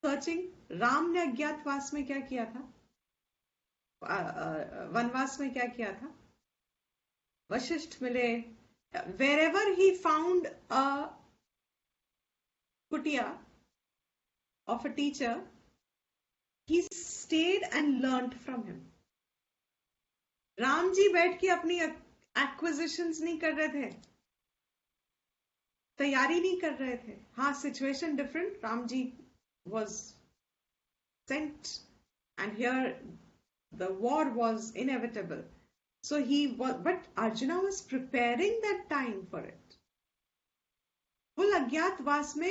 searching, Ram ने अज्ञातवास में क्या किया था, वनवास में क्या किया था, वशिष्ठ मिले, wherever he found a kutia of a teacher, he stayed and learned from him. Ram ji बैठ के अपनी एक्विजिशंस नहीं कर रहे थे, तैयारी नहीं कर रहे थे, हाँ situation different, Ram ji was sent and here the war was inevitable, so he was, but Arjuna was preparing that time for it. Full अज्ञातवास में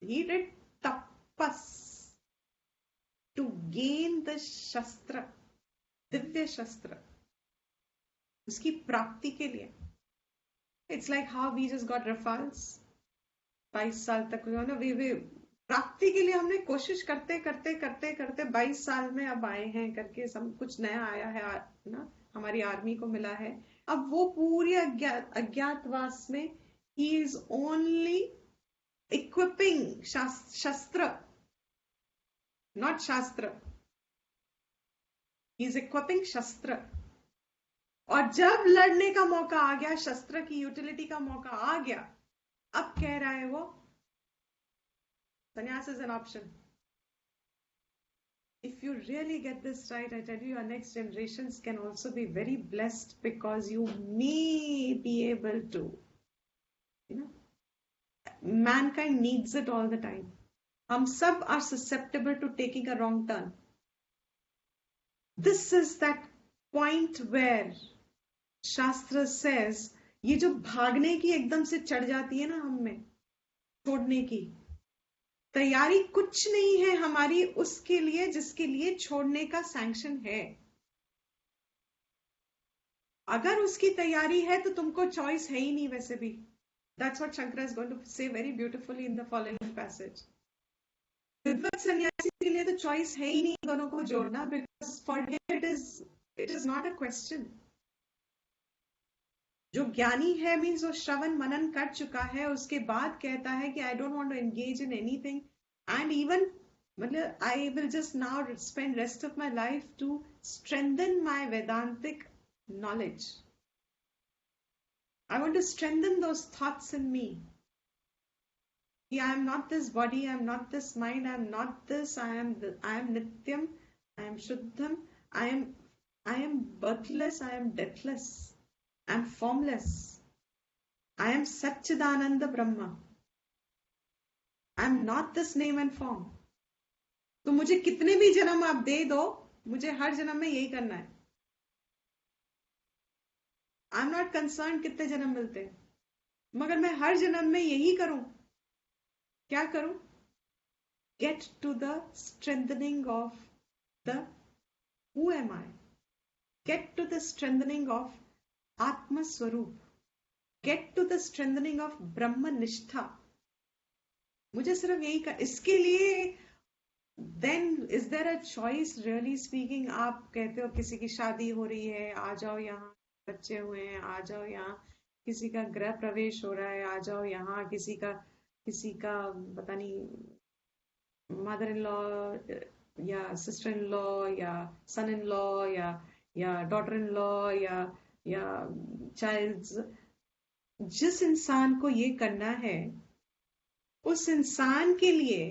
he did tapas to gain the शस्त्र, दिव्य शस्त्र, उसकी प्राप्ति के लिए. It's like how we just got Rafales 22 साल तक, वे प्राप्ति के लिए हमने कोशिश करते करते करते करते 22 साल में अब आए हैं करके, सब कुछ नया आया है ना, हमारी आर्मी को मिला है. अब वो पूरी अज्ञातवास में he is only equipping शस्त्र, not शास्त्र, he is equipping शस्त्र. और जब लड़ने का मौका आ गया, शस्त्र की यूटिलिटी का मौका आ गया, अब कह रहा है वो sannyas is an option. If you really get this right, I tell you, your next generations can also be very blessed, because you may be able to, mankind needs it all the time. हम सब are susceptible to taking a wrong turn. This is that point where Shastra says, ये जो भागने की एकदम से चढ़ जाती है ना हम में, छोड़ने की तैयारी कुछ नहीं है हमारी उसके लिए जिसके लिए छोड़ने का सैंक्शन है. अगर उसकी तैयारी है तो तुमको चॉइस है ही नहीं वैसे भी. That's what Shankara is going to say very beautifully in the following passage. विद्वत सन्यासी के लिए तो चॉइस है ही नहीं दोनों को जोड़ना, because for him it is not a question. जो ज्ञानी है मीन्स वो श्रवण मनन कर चुका है, उसके बाद कहता है कि I don't want to engage in anything, and even मतलब I will just now spend rest of my life to strengthen my Vedantic knowledge. I want to strengthen those thoughts in me. I am not this body, I am not this mind, I am not this, I am nityam, I am shuddham, I am birthless, I am deathless, I am formless, I am Satchidananda Brahma, I am not this name and form. तो मुझे कितने भी जन्म आप दे दो, मुझे हर जन्म में यही करना है. आई एम नॉट कंसर्न कितने जन्म मिलते हैं, मगर मैं हर जन्म में यही करूं. क्या करूं? Get to the strengthening of the who am I? Get to the strengthening of Atma Swarup. Get to the strengthening of Brahma Nishtha. मुझे सिर्फ यही कर, इसके लिए then is there a choice really speaking? आप कहते हो किसी की शादी हो रही है, आ जाओ यहाँ, बच्चे हुए हैं, आ जाओ यहाँ, किसी का गृह प्रवेश हो रहा है, आ जाओ यहाँ, किसी का पता नहीं मदर इन लॉ या सिस्टर इन लॉ या सन इन लॉ या डॉटर इन लॉ या चाइल्ड. जिस इंसान को ये करना है उस इंसान के लिए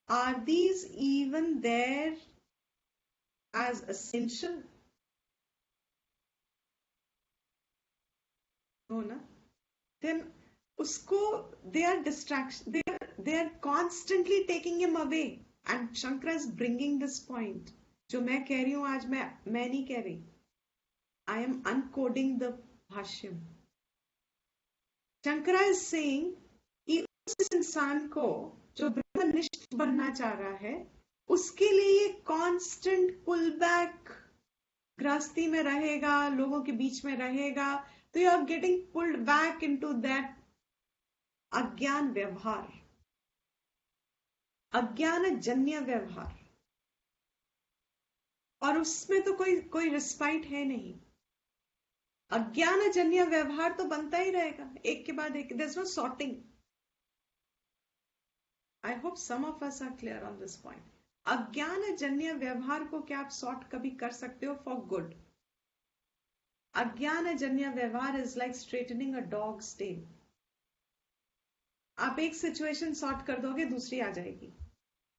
are these even there as essential? हो ना? देन उसको they are distraction, they are constantly taking him away, and Shankara is bringing this point. जो मैं कह रही हूं आज, मैं नहीं कह रही, I am uncoding the भाष्यम. Shankara is saying कि उस इंसान को जो ब्रह्मनिष्ठ बनना चाह रहा है उसके लिए ये constant pull back, गृहस्थी में रहेगा, लोगों के बीच में रहेगा, तो you are getting pulled back into that अज्ञान व्यवहार, अज्ञान जन्य व्यवहार, और उसमें तो कोई रिस्पाइट है नहीं. अज्ञान जन्य व्यवहार तो बनता ही रहेगा एक के बाद एक. There is no sorting. I hope some of us are clear on this point. अज्ञान जन्य व्यवहार को क्या आप सॉर्ट कभी कर सकते हो फॉर गुड? अज्ञान जन्य व्यवहार is like straightening a dog's tail. आप एक सिचुएशन सॉर्ट कर दोगे, दूसरी आ जाएगी.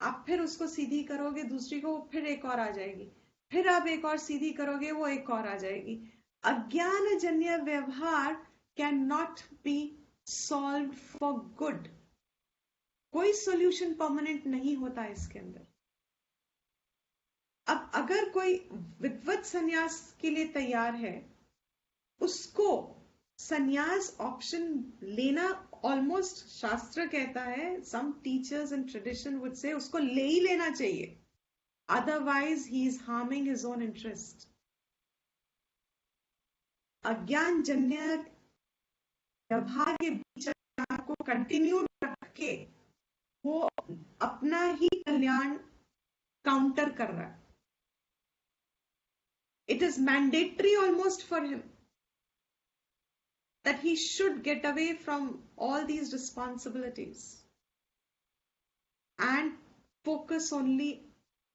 आप फिर उसको सीधी करोगे, दूसरी को फिर एक और आ जाएगी. फिर आप एक और सीधी करोगे, वो एक और आ जाएगी. अज्ञान जन्य व्यवहार can not be solve for good. कोई सॉल्यूशन परमानेंट नहीं होता इसके अंदर. अब अगर कोई विद्वत संन्यास के लिए तैयार है, उसको संन्यास ऑप्शन लेना ऑलमोस्ट शास्त्र कहता है, some teachers in tradition would say उसको ले ही लेना चाहिए, otherwise he is harming his own interest. अज्ञान जन्य व्यवहार के बीच को कंटिन्यू रख के वो अपना ही कल्याण काउंटर कर रहा है। It is mandatory almost for him that he should get away from all these responsibilities and focus only,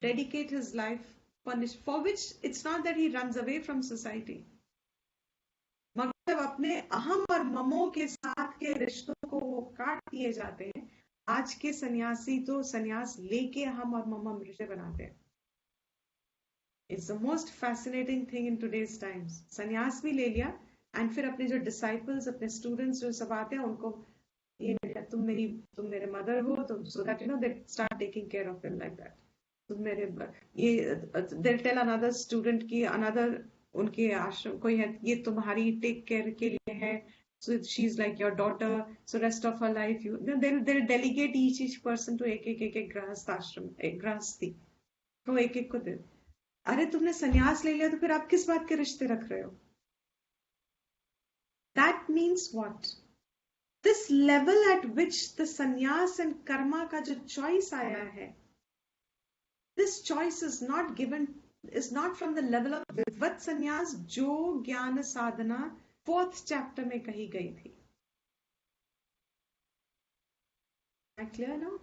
dedicate his life for which it's not that he runs away from society, मगर जब अपने अहम और ममों के साथ के रिश्तों को वो काट दिए जाते हैं, आज के सन्यासी तो सन्यास लेके अहम और मम रिश्ते बनाते हैं। It's the most fascinating thing in today's times. सन्यास भी ले लिया एंड फिर अपने जो डिसाइपल्स, अपने स्टूडेंट्स जो सब आते हैं उनको ये तुम मेरे मदर हो, तुम so that you know they start taking care of him like that. तुम मेरे ये दे टेल अनदर स्टूडेंट की अनदर उनके आश्रम कोई है, ये तुम्हारी टेक केयर के लिए है, so she's like your daughter, so rest of her life you they'll delegate each person to एक गृहस्थ आश्रम, एक गृहस्थी तो एक को दे। अरे तुमने सन्यास ले लिया तो फिर आप किस बात के रिश्ते रख रहे हो? That means what? This level at which the sannyas and karma का जो choice आया है, this choice is not from the level of विद्वत संन्यास जो ज्ञान साधना 4th chapter में कही गई थी। Am I clear now?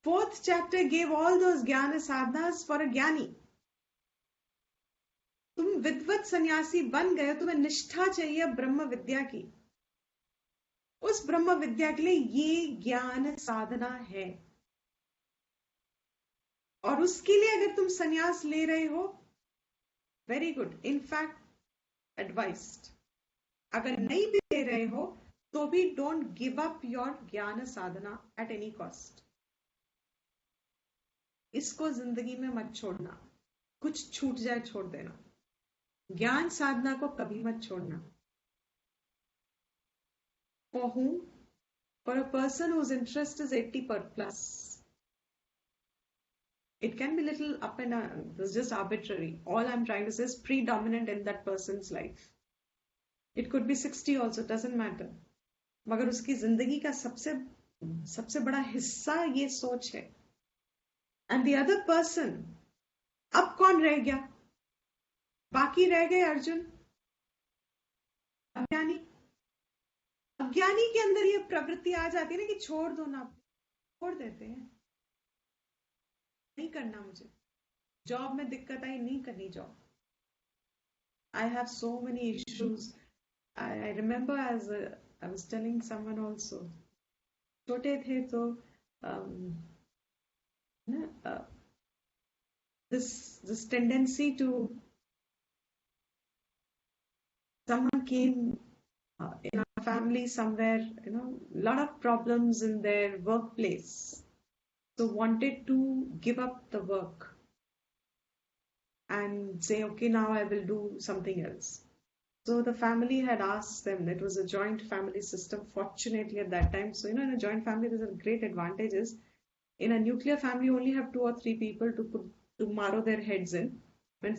4th chapter gave all those ज्ञान sadhanas for a ज्ञानी। तुम विद्वत सन्यासी बन गए, तुम्हें निष्ठा चाहिए ब्रह्म विद्या की, उस ब्रह्म विद्या के लिए ये ज्ञान साधना है, और उसके लिए अगर तुम सन्यास ले रहे हो, वेरी गुड, इनफैक्ट एडवाइस्ड। अगर नहीं भी ले रहे हो तो भी डोंट गिव अप योर ज्ञान साधना एट एनी कॉस्ट। इसको जिंदगी में मत छोड़ना, कुछ छूट जाए छोड़ देना, ज्ञान साधना को कभी मत छोड़ना। For whom? For a person whose interest is 80 per plus. It can be little up and down. It's just arbitrary. All I'm trying to say is predominant in that person's life. It could be 60 also, doesn't matter. मगर उसकी जिंदगी का सबसे बड़ा हिस्सा ये सोच है। And the other person, अब कौन रह गया? बाकी रह गए अर्जुन, अज्ञानी। अज्ञानी के अंदर ये प्रवृत्ति आ जाती है ना कि छोड़ दो ना, छोड़ देते हैं, नहीं करना मुझे, जॉब में दिक्कत आई, नहीं करनी job. I have so many issues. I remember I was telling someone also, छोटे थे तो this tendency to someone came in our family somewhere, you know, a lot of problems in their workplace, so wanted to give up the work and say, okay, now I will do something else. So the family had asked them, it was a joint family system fortunately at that time. So you know, in a joint family there's a great advantage is, in a nuclear family you only have 2 or 3 people to marrow their heads in. When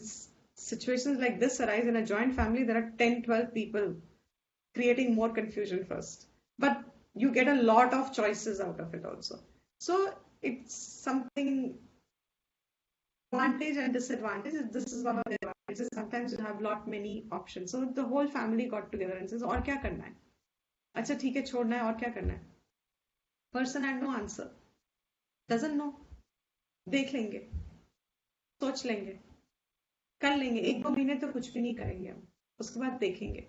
situations like this arise in a joint family, there are 10-12 people creating more confusion first, but you get a lot of choices out of it also. So it's something, advantage and disadvantage. This is one of the advantages. Sometimes you have many options. So the whole family got together and says, और क्या करना है? अच्छा ठीक है, छोड़ना है, और क्या करना है? Person had no answer, doesn't know. देख लेंगे, सोच लेंगे, कर लेंगे, 1-2 महीने तो कुछ भी नहीं करेंगे हम, उसके बाद देखेंगे।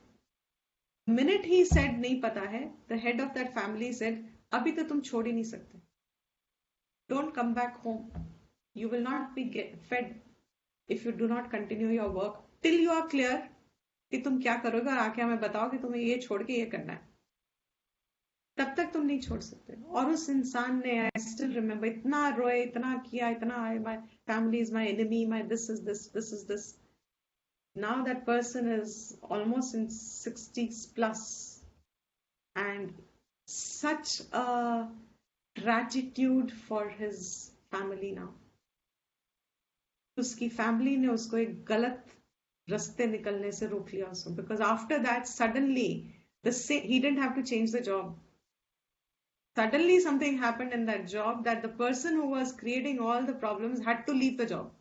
Minute he said नहीं पता है, the head of that family said, अभी तो तुम छोड़ ही नहीं सकते, don't come back home, you will not be fed if you do not continue your work till you are clear कि तुम क्या करोगे, और आके हमें बताओ कि तुम्हें ये छोड़ के ये करना है, तब तक तुम नहीं छोड़ सकते। और उस इंसान ने, I still remember, इतना रोए, इतना किया, इतना, my family is my enemy, my this is this. Now that person is almost in 60s plus and such a gratitude for his family now. उसकी फैमिली ने उसको एक गलत रास्ते निकलने से रोक लिया उसको, because after that suddenly he didn't have to change the job. Suddenly something happened in that job that the person who was creating all the problems had to leave the job.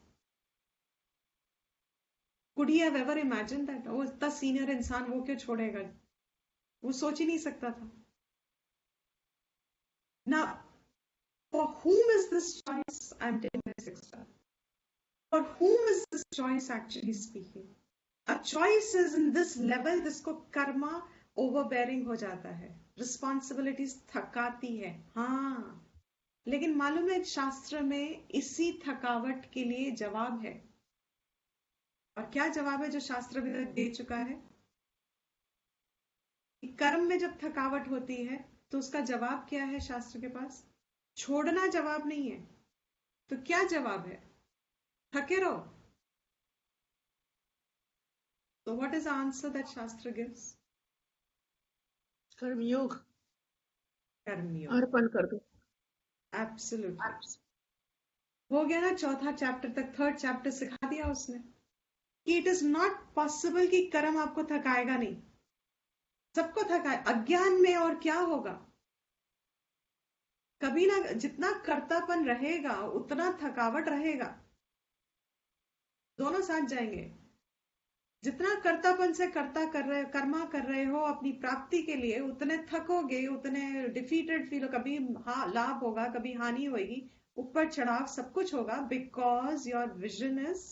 Could he have ever imagined that? वो इतना senior इंसान वो क्यों छोड़ेगा? वो सोच ही नहीं सकता था. Now, for whom is this choice? I'm telling you, sister. For whom is this choice actually speaking? A choice is in this level जिसको कर्मा overbearing हो जाता है, responsibilities थकाती है. हाँ, लेकिन मालूम है शास्त्र में इसी थकावट के लिए जवाब है. और क्या जवाब है जो शास्त्र अभी तक दे चुका है? कर्म में जब थकावट होती है तो उसका जवाब क्या है शास्त्र के पास? छोड़ना जवाब नहीं है. तो क्या जवाब है? थके रहो. So what is the answer that Shastra gives? कर्मयोग. कर्मयोग. अर्पण कर दो. Absolutely. हो गया ना चौथा चैप्टर तक, थर्ड चैप्टर सिखा दिया उसने कि इट इज नॉट पॉसिबल कि कर्म आपको थकाएगा नहीं. सबको थकाए. अज्ञान में और क्या होगा? कभी ना, जितना कर्तापन रहेगा उतना थकावट रहेगा. दोनों साथ जाएंगे. जितना कर्तापन से कर्मा कर रहे हो अपनी प्राप्ति के लिए, उतने थकोगे, उतने डिफीटेड फील हो. कभी लाभ होगा, कभी हानि होगी, ऊपर चढ़ाव सब कुछ होगा, बिकॉज योर विजन इज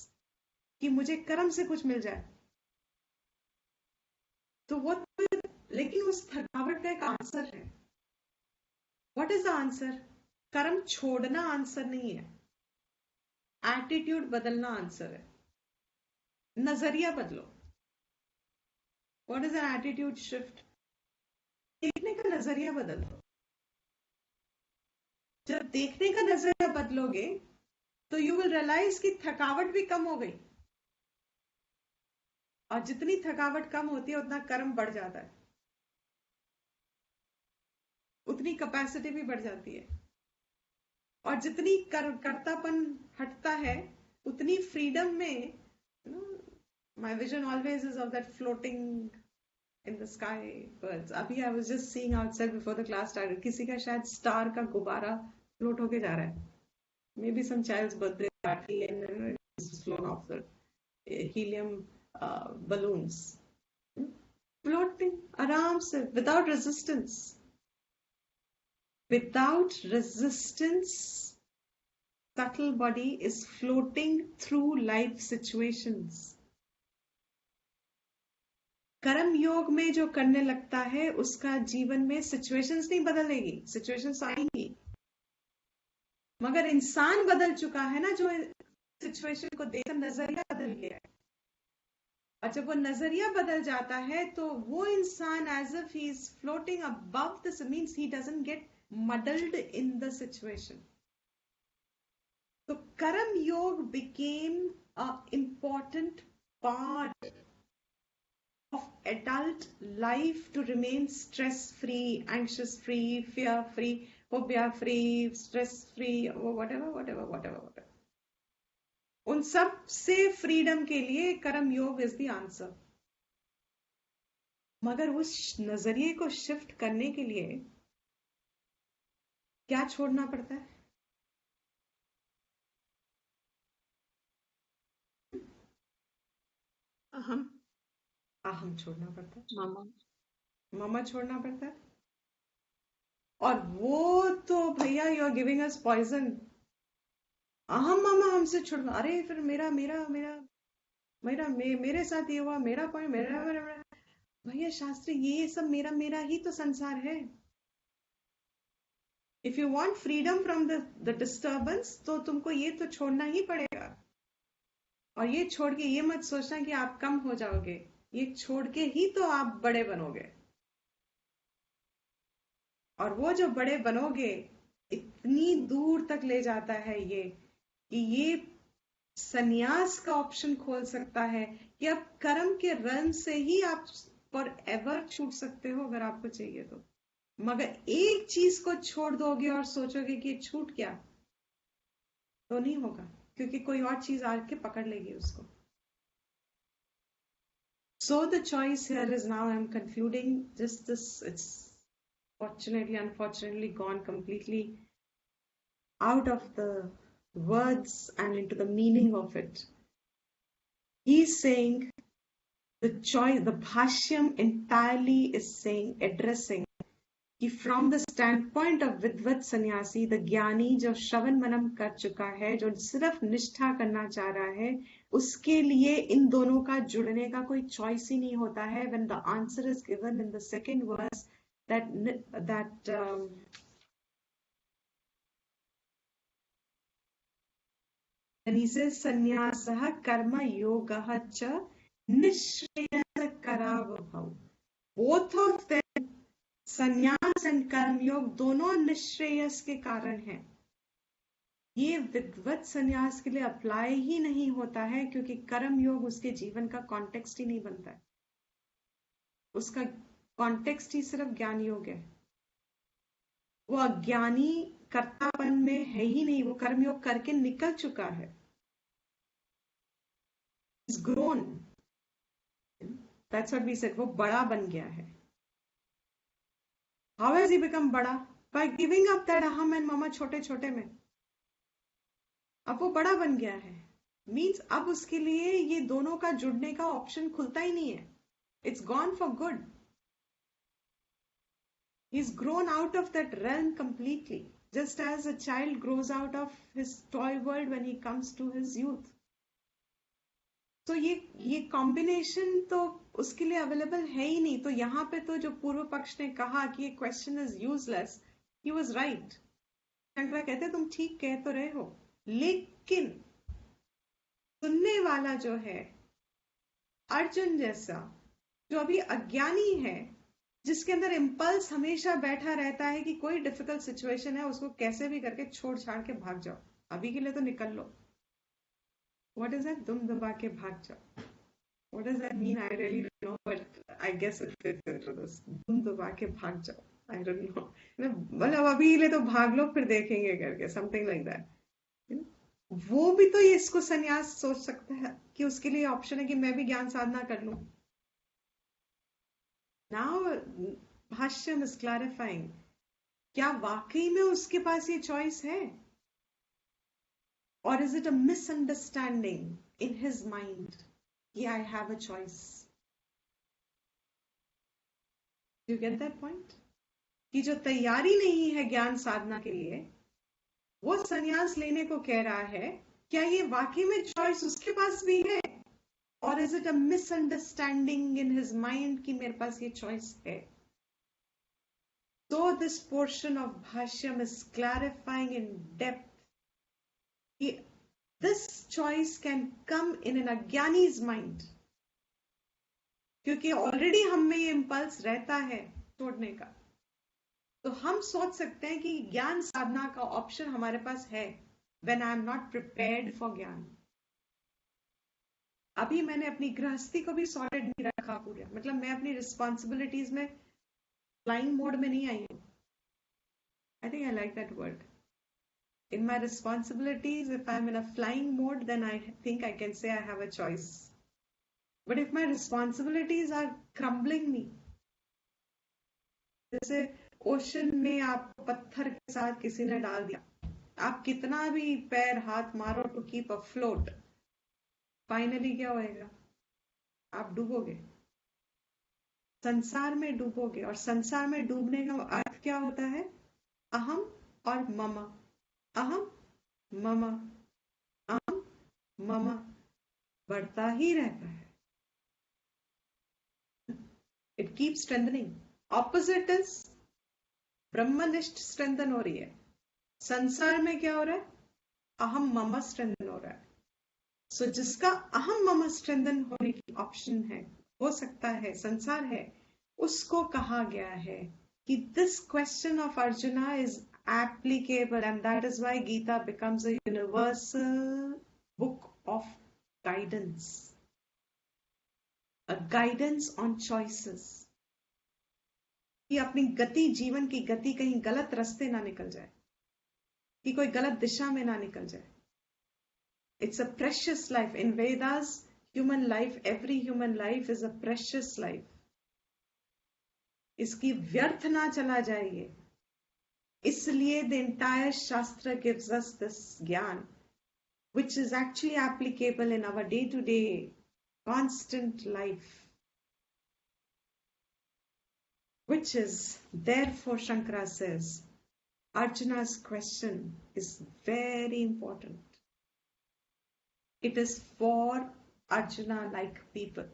कि मुझे कर्म से कुछ मिल जाए. तो वो, लेकिन उस थकावट का एक आंसर है. What is the answer? कर्म छोड़ना आंसर नहीं है. एटीट्यूड बदलना आंसर है. नजरिया बदलो. What is an attitude shift? देखने का नजरिया बदल दो. जब देखने का नजरिया बदलोगे तो यू विल रियलाइज कि थकावट भी कम हो गई. और जितनी थकावट कम होती है उतना कर्म बढ़ जाता है, उतनी कैपेसिटी भी बढ़ जाती है. और जितनी कर्तापन हटता है उतनी फ्रीडम में. My vision always is of that floating in the sky birds. अभी I was just seeing outside before the class started. किसी का शायद स्टार का गुब्बारा फ्लोट होके जा रहा है. Maybe some child's birthday party and it's flown off the helium balloons. Floating आराम से, without resistance. Without resistance, subtle body is floating through life situations. कर्म योग में जो करने लगता है उसका जीवन में सिचुएशंस नहीं बदलेगी. सिचुएशंस आएंगी मगर इंसान बदल चुका है ना, जो सिचुएशन को देखकर नजरिया बदल गया है. और जब वो नजरिया बदल जाता है तो वो इंसान as if he is floating above this, means he doesn't get muddled in the situation. So Karam Yoga became an important part of adult life to remain stress-free, anxious-free, fear-free, phobia-free, stress-free, whatever. उन सब से freedom के लिए कर्म योग is the answer. मगर उस नजरिए को शिफ्ट करने के लिए क्या छोड़ना पड़ता है? अहम छोड़ना पड़ता है. मामा छोड़ना पड़ता है. और वो तो भैया you are giving us poison. अहम मामा हमसे छुड़वा. अरे फिर मेरा मेरा मेरा मेरा मेरे साथ ये हुआ, मेरा पॉइंट, मेरा भैया शास्त्री ये सब मेरा मेरा ही तो संसार है. If you want freedom from the disturbance तो तुमको ये तो छोड़ना ही पड़ेगा. और ये छोड़ के ये मत सोचना कि आप कम हो जाओगे. ये छोड़ के ही तो आप बड़े बनोगे. और वो जो बड़े बनोगे इतनी दूर तक ले जाता है ये कि ये संन्यास का ऑप्शन खोल सकता है कि अब कर्म के रन से ही आप फॉर एवर छूट सकते हो अगर आपको चाहिए तो. मगर एक चीज को छोड़ दोगे और सोचोगे कि ये छूट गया, तो नहीं होगा, क्योंकि कोई और चीज आके पकड़ लेगी उसको. So the choice here is, now I'm concluding just this, it's unfortunately gone completely out of the words and into the meaning of it. He's saying the choice, the Bhashyam entirely is saying, addressing कि from the standpoint of विद्वत सन्यासी, the ज्ञानी जो श्रवण मनन कर चुका है, जो सिर्फ निष्ठा करना चाह रहा है, उसके लिए इन दोनों का जुड़ने का कोई चॉइस ही नहीं होता है. when the answer is given in the second verse, that and he says sannyasah karma yogah cha nishreyasa karavabhav. Both of them, संन्यास एंड कर्मयोग, दोनों निश्रेयस के कारण हैं. ये विद्वत संन्यास के लिए अप्लाई ही नहीं होता है, क्योंकि कर्मयोग उसके जीवन का कॉन्टेक्स्ट ही नहीं बनता है. उसका कॉन्टेक्स्ट ही सिर्फ ज्ञान योग है. वो अज्ञानी कर्तापन में है ही नहीं, वो कर्मयोग करके निकल चुका है. He's grown. That's what we said. वो बड़ा बन गया है. How has he become बड़ा? By giving up that aham and mama छोटे छोटे में. अब वो बड़ा बन गया है. Means अब उसके लिए ये दोनों का जुड़ने का ऑप्शन खुलता ही नहीं है. It's gone for good. He's grown out of that realm completely. Just as a child grows out of his toy world when he comes to his youth. तो ये कॉम्बिनेशन तो उसके लिए अवेलेबल है ही नहीं. तो यहाँ पे तो जो पूर्व पक्ष ने कहा कि ये question is useless, he was right. Shankara कहते तुम ठीक कह तो रहे हो, लेकिन सुनने वाला जो है अर्जुन जैसा, जो अभी अज्ञानी है, जिसके अंदर इम्पल्स हमेशा बैठा रहता है कि कोई डिफिकल्ट सिचुएशन है, उसको कैसे भी करके छोड़ छाड़ के भाग जाओ, अभी के लिए तो निकल लो. What is that? दुम दबा के भाग जाओ. What does that mean? I really don't know, but I guess it fits into this. दुम दबा के भाग जाओ. I don't know. मतलब अभी ले तो भाग लो, फिर देखेंगे करके, something like that. वो भी तो ये इसको संन्यास सोच सकता है कि उसके लिए ऑप्शन है कि मैं भी ज्ञान साधना कर लूं. Now भाष्यम is clarifying. क्या वाकई में उसके पास ये चॉइस है? Or is it a misunderstanding in his mind? Yeah, I have a choice. Do you get that point? कि जो तैयारी नहीं है ज्ञान साधना के लिए, वो संन्यास लेने को कह रहा है, क्या ये वाकई में चॉइस उसके पास भी है? Or is it a misunderstanding in his mind कि मेरे पास ये चॉइस है? So this portion of Bhashyam is clarifying in depth. This choice can come in an अज्ञानी's mind, क्योंकि ऑलरेडी हम में ये इम्पल्स रहता है छोड़ने का. तो हम सोच सकते हैं कि ज्ञान साधना का ऑप्शन हमारे पास है when I am not prepared for ज्ञान. अभी मैंने अपनी गृहस्थी को भी सॉलिड नहीं रखा पूरा, मतलब मैं अपनी रिस्पॉन्सिबिलिटीज में फ्लाइंग मोड में नहीं आई हूं. I think I like that word. In my responsibilities, if I'm in a flying mode, then I think I can say I have a choice. But if my responsibilities are crumbling me, जैसे ocean में आप पत्थर के साथ किसी ने डाल दिया, आप कितना भी पैर हाथ मारो to keep afloat, फाइनली क्या होएगा? आप डूबोगे, संसार में डूबोगे. और संसार में डूबने का अर्थ क्या होता है? अहम और मम. अहम मम, अहम मम बढ़ता ही रहता है. It keep strengthening. Opposite is ब्रह्मनिष्ठ स्ट्रेंथन हो रही है. संसार में क्या हो रहा है? अहम मम स्ट्रेंथन हो रहा है. सो जिसका अहम मम स्ट्रेंथन होने की ऑप्शन है, हो सकता है संसार है, उसको कहा गया है कि this question of arjuna is applicable, and that is why Gita becomes a universal book of guidance, a guidance on choices. कि अपनी गति, जीवन की गति कहीं गलत रास्ते ना निकल जाए, कि कोई गलत दिशा में ना निकल जाए। It's a precious life in Vedas. Human life, every human life is a precious life. इसकी व्यर्थ ना चला जाए ये, इसलिए द एंटायर शास्त्र गिव्स अस दिस ज्ञान which is actually applicable in our day-to-day constant life, which is, therefore Shankara says, Arjuna's question is very important. It is for Arjuna-like people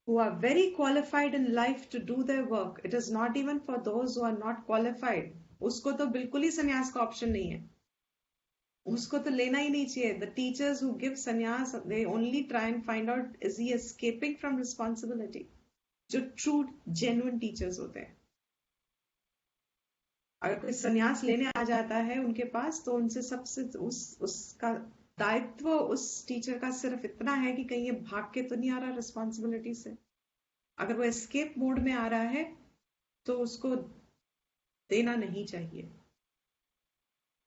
who are very qualified in life to do their work. It is not even for those who are not qualified. उसको तो बिल्कुल ही संन्यास का option नहीं है, उसको तो लेना ही नहीं चाहिए. The teachers who give sannyas, they only try and find out, is he escaping from responsibility? जो true genuine teachers होते हैं, अगर कोई संन्यास लेने आ जाता है उनके पास, तो उनसे सबसे उसका दायित्व उस टीचर का सिर्फ इतना है कि कहीं ये भाग के तो नहीं आ रहा रिस्पॉन्सिबिलिटी से. अगर वो एस्केप मोड में आ रहा है तो उसको देना नहीं चाहिए.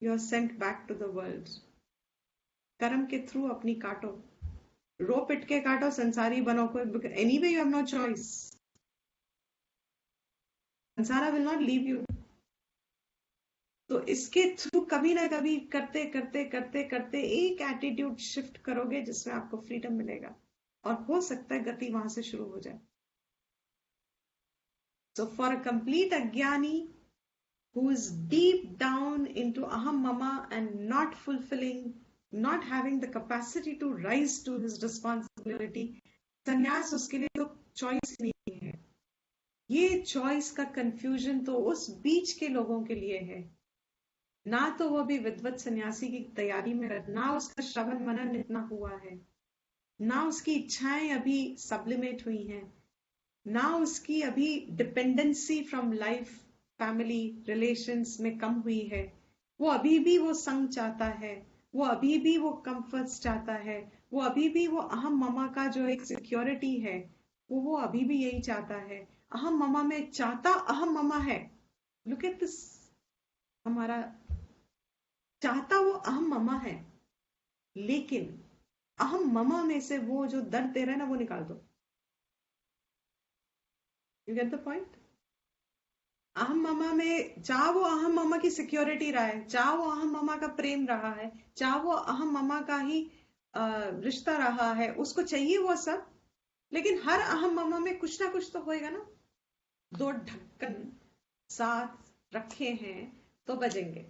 You are sent back to the world. कर्म के थ्रू अपनी काटो, रो पिट के काटो, संसारी बनो. कोई anyway you have no choice. संसारा will not leave you. तो इसके थ्रू कभी ना कभी करते करते करते करते एक एटीट्यूड शिफ्ट करोगे जिसमें आपको फ्रीडम मिलेगा, और हो सकता है गति वहां से शुरू हो जाए. So for a complete अज्ञानी who is deep down into aham mama and not fulfilling, not having the capacity to rise to his responsibility, संन्यास उसके लिए तो चॉइस नहीं है. ये चॉइस का कंफ्यूजन तो उस बीच के लोगों के लिए है. ना तो वो अभी विद्वत सन्यासी की तैयारी में है, ना उसका श्रवण मनन इतना हुआ है, ना उसकी इच्छाएं अभी सब्लिमेट हुई हैं, ना उसकी अभी dependency from life, family relations में कम हुई है. वो अभी भी वो संग चाहता है, वो अभी भी वो कंफर्ट्स चाहता है, वो अभी भी वो अहम ममा का जो एक सिक्योरिटी है, वो अभी भी यही चाहता है. अहम ममा में चाहता अहम ममा है. लुक एट दिस, हमारा चाहता वो अहम ममा है, लेकिन अहम ममा में से वो जो दर्द दे रहा है ना, वो निकाल दो. You get the point? अहम मामा में चाह वो अहम मामा की सिक्योरिटी रहा है, चाह वो अहम मामा का प्रेम रहा है, चाह वो अहम मामा का ही रिश्ता रहा है, उसको चाहिए वो सब. लेकिन हर अहम मामा में कुछ ना कुछ तो होएगा ना. दो ढक्कन साथ रखे हैं तो बजेंगे.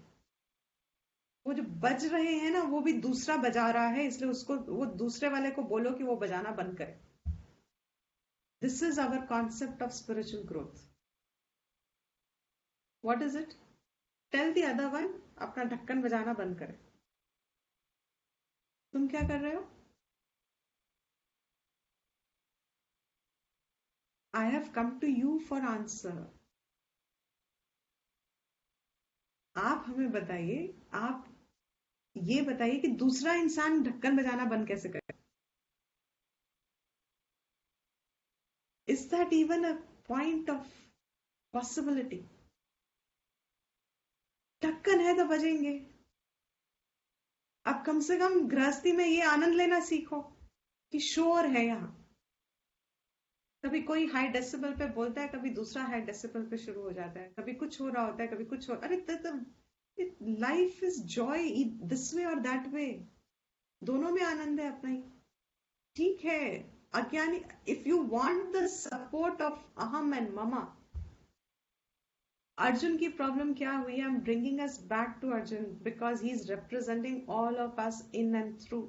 वो जो बज रहे हैं ना, वो भी दूसरा बजा रहा है, इसलिए उसको, वो दूसरे वाले को बोलो कि वो बजाना बंद करे. This is our concept of spiritual growth. What is it? Tell the other one अपना ढक्कन बजाना बंद करे. तुम क्या कर रहे हो? I have come to you for answer. आप हमें बताइए, आप ये बताइए कि दूसरा इंसान ढक्कन बजाना बंद कैसे करे? Is that even a point of possibility? ढक्कन है तो बजेंगे. अब कम से कम गृहस्थी में ये आनंद लेना सीखो कि शोर है यहां. कभी कोई हाई डेसिबल पे बोलता है, कभी दूसरा हाई डेसिबल पे शुरू हो जाता है, कभी कुछ हो रहा होता है, कभी कुछ हो. अरे life is Joy this way और दैट वे. दोनों में आनंद है अपना ही. ठीक है अज्ञानी, if you want the support of अहम एंड ममा. अर्जुन की प्रॉब्लम क्या हुई? I am bringing us back to Arjun because he is representing all of us in and through.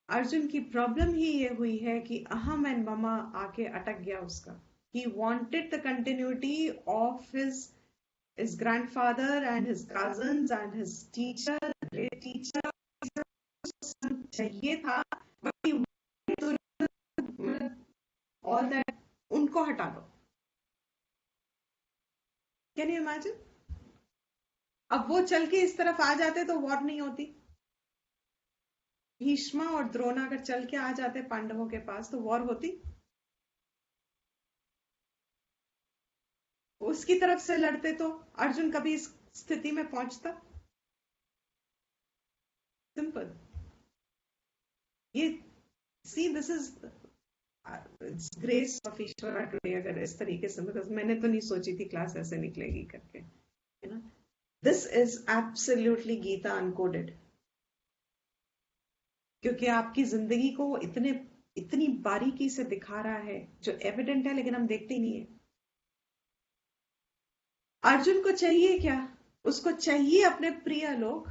Arjun की प्रॉब्लम ही ये हुई है कि अहम एंड ममा आके अटक गया उसका. He wanted the continuity of his grandfather and his cousins and his teacher, great teacher. चाहिए था, but he wanted all that. उनको हटा दो. Can you imagine? अब वो चल के इस तरफ आ जाते तो वॉर नहीं होती. भीष्मा और द्रोण अगर चल के आ जाते पांडवों के पास तो वॉर होती. उसकी तरफ से लड़ते तो अर्जुन कभी इस स्थिति में पहुंचता? सिंपल। ये see this is grace of Ishwar today, अगर इस तरीके से, बिकॉज मैंने तो नहीं सोची थी क्लास ऐसे निकलेगी करके, you know. This is absolutely Gita uncoded, क्योंकि आपकी जिंदगी को वो इतनी बारीकी से दिखा रहा है जो एविडेंट है, लेकिन हम देखते ही नहीं है। अर्जुन को चाहिए क्या? उसको चाहिए अपने प्रिय लोग,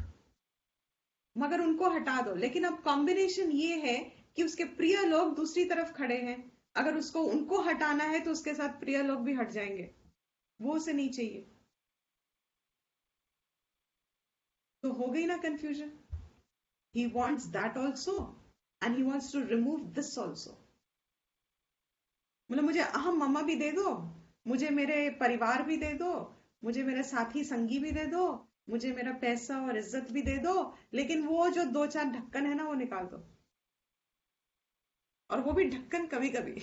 मगर उनको हटा दो। लेकिन अब कॉम्बिनेशन ये है कि उसके प्रिय लोग दूसरी तरफ खड़े हैं, अगर उसको उनको हटाना है तो उसके साथ प्रिय लोग भी हट जाएंगे, वो उसे नहीं चाहिए। तो हो गई ना confusion. He wants that also and he wants to remove this also. मतलब मुझे अहम मम्मा भी दे दो, मुझे मेरे परिवार भी दे दो, मुझे मेरे साथी संगी भी दे दो, मुझे मेरा पैसा और इज्जत भी दे दो, लेकिन वो जो 2-4 ढक्कन है ना वो निकाल दो। और वो भी ढक्कन कभी कभी,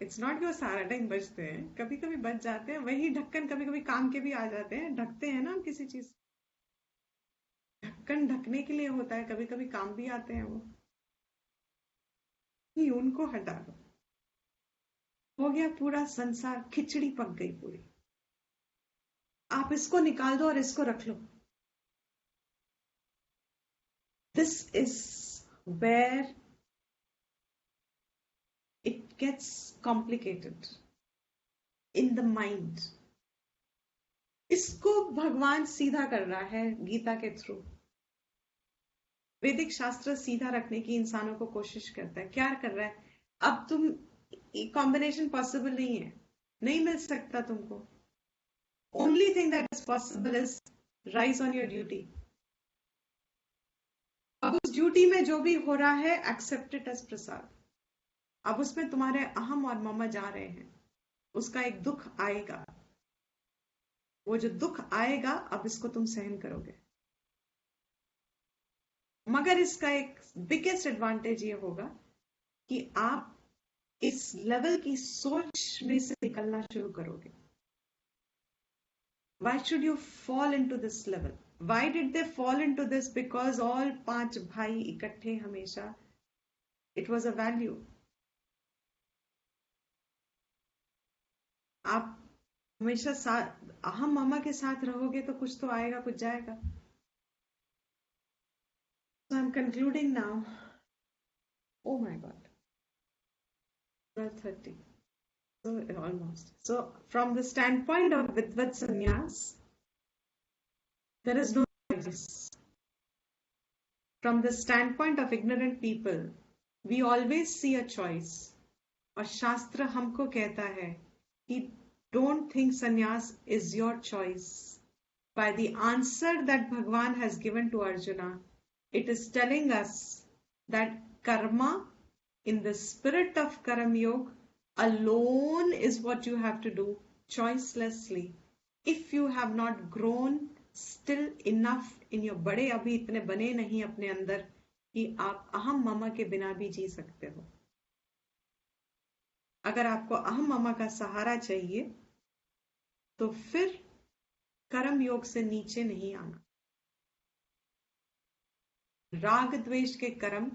इट्स नॉट कि वो सारा टाइम बचते हैं, कभी कभी बच जाते हैं। वही ढक्कन कभी कभी काम के भी आ जाते हैं, ढकते हैं ना हम किसी चीज। ढक्कन ढकने के लिए होता है, कभी कभी काम भी आते हैं वो। उनको हटा दो, हो गया पूरा संसार, खिचड़ी पक गई पूरी। आप इसको निकाल दो और इसको रख लो। This is where it gets complicated in the mind. इसको भगवान सीधा कर रहा है गीता के थ्रू। वैदिक शास्त्र सीधा रखने की इंसानों को कोशिश करता है। क्या कर रहा है? अब तुम कॉम्बिनेशन पॉसिबल नहीं है, नहीं मिल सकता तुमको। Only thing that is possible is rise on your duty. अब उस ड्यूटी में जो भी हो रहा है एक्सेप्ट इट एज प्रसाद। अब उसमें तुम्हारे अहम और ममा जा रहे हैं, उसका एक दुख आएगा। वो जो दुख आएगा अब इसको तुम सहन करोगे, मगर इसका एक बिगेस्ट एडवांटेज ये होगा कि आप इस लेवल की सोच में से निकलना शुरू करोगे। Why should you fall into this level? Why did they fall into this? Because all 5 भाई इकट्ठे हमेशा, it was a value. आप हमेशा साथ अहम मामा के साथ रहोगे तो कुछ तो आएगा, कुछ जाएगा। So I'm concluding now. Oh my God. 12:30. So almost. So from the standpoint of Vidvat Sannyas, there is no choice. From the standpoint of ignorant people, we always see a choice. और शास्त्र हमको कहता है कि don't think sannyas is your choice. By the answer that Bhagwan has given to Arjuna, it is telling us that karma in the spirit of Karam Yoga alone is what you have to do choicelessly. If you have not grown still enough in your, बड़े अभी इतने बने नहीं अपने अंदर कि आप अहम मामा के बिना भी जी सकते हो। अगर आपको अहम मामा का सहारा चाहिए तो फिर कर्म योग से नीचे नहीं आना। राग द्वेष के कर्म,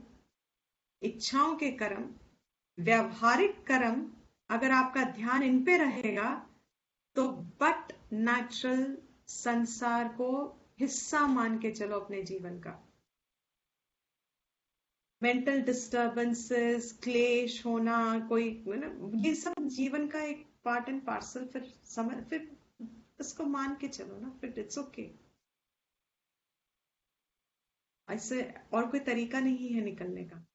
इच्छाओं के कर्म, व्यवहारिक कर्म, अगर आपका ध्यान इन पे रहेगा तो बट नेचुरल संसार को हिस्सा मान के चलो अपने जीवन का। मेंटल डिस्टर्बेंसेस, क्लेश होना, कोई ये सब जीवन का एक पार्ट एंड पार्सल। फिर इसको मान के चलो ना, फिर इट्स ओके। ऐसे और कोई तरीका नहीं है निकलने का।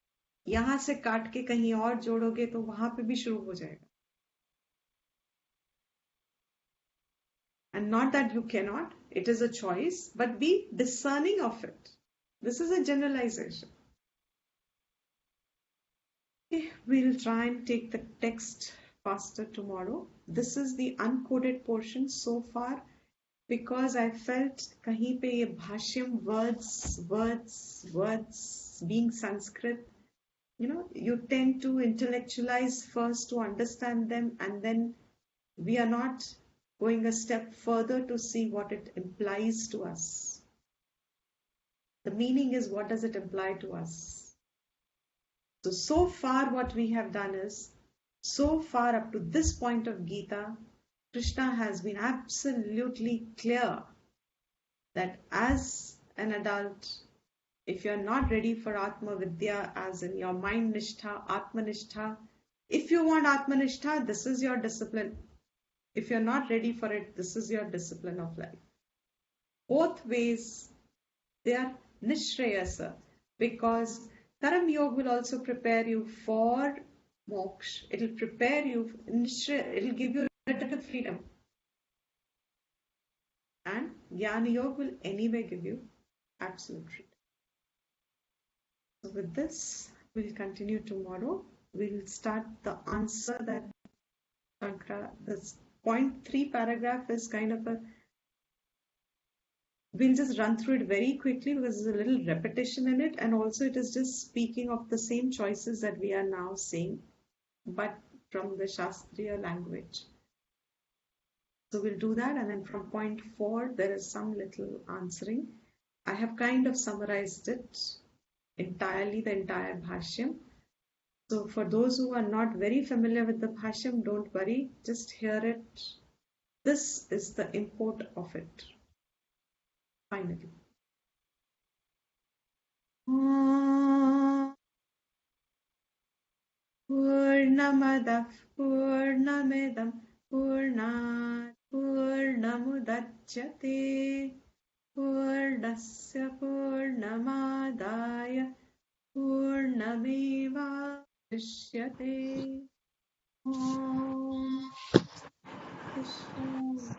यहां से काट के कहीं और जोड़ोगे तो वहां पे भी शुरू हो जाएगा। And not that you cannot, it is a choice, but be discerning of it. This is a generalization. Okay, we'll try and take the text faster tomorrow. This is the uncoded portion so far because I felt kahin pe ye bhashyam, words being Sanskrit, you tend to intellectualize first to understand them, and then we are not going a step further to see what it implies to us. The meaning is, what does it imply to us? So far what we have done is, so far up to this point of Gita, Krishna has been absolutely clear that as an adult, if you're not ready for Atma Vidya, as in your mind Nishtha, Atma Nishtha, if you want Atma Nishtha, this is your discipline. If you're not ready for it, this is your discipline of life. Both ways, they are Nishreyasa, because Karam Yoga will also prepare you for moksha. It'll prepare you, it'll give you relative freedom. And Jnana Yoga will anyway give you absolute freedom. So with this, we'll continue tomorrow. We'll start the answer that Shankara, this 0.3 paragraph is kind of a, we'll just run through it very quickly because there's a little repetition in it, and also it is just speaking of the same choices that we are now saying, but from the Shastriya language. So we'll do that, and then from 0.4 there is some little answering. I have kind of summarized it entirely, the entire Bhashyam. So for those who are not very familiar with the Bhashyam, don't worry, just hear it. This is the import of it. Finally. Purnamadav Purnamidam Purnat Purnamudachyate Purnasya Purnamadaya Purnameva Vishyate. Om Krishna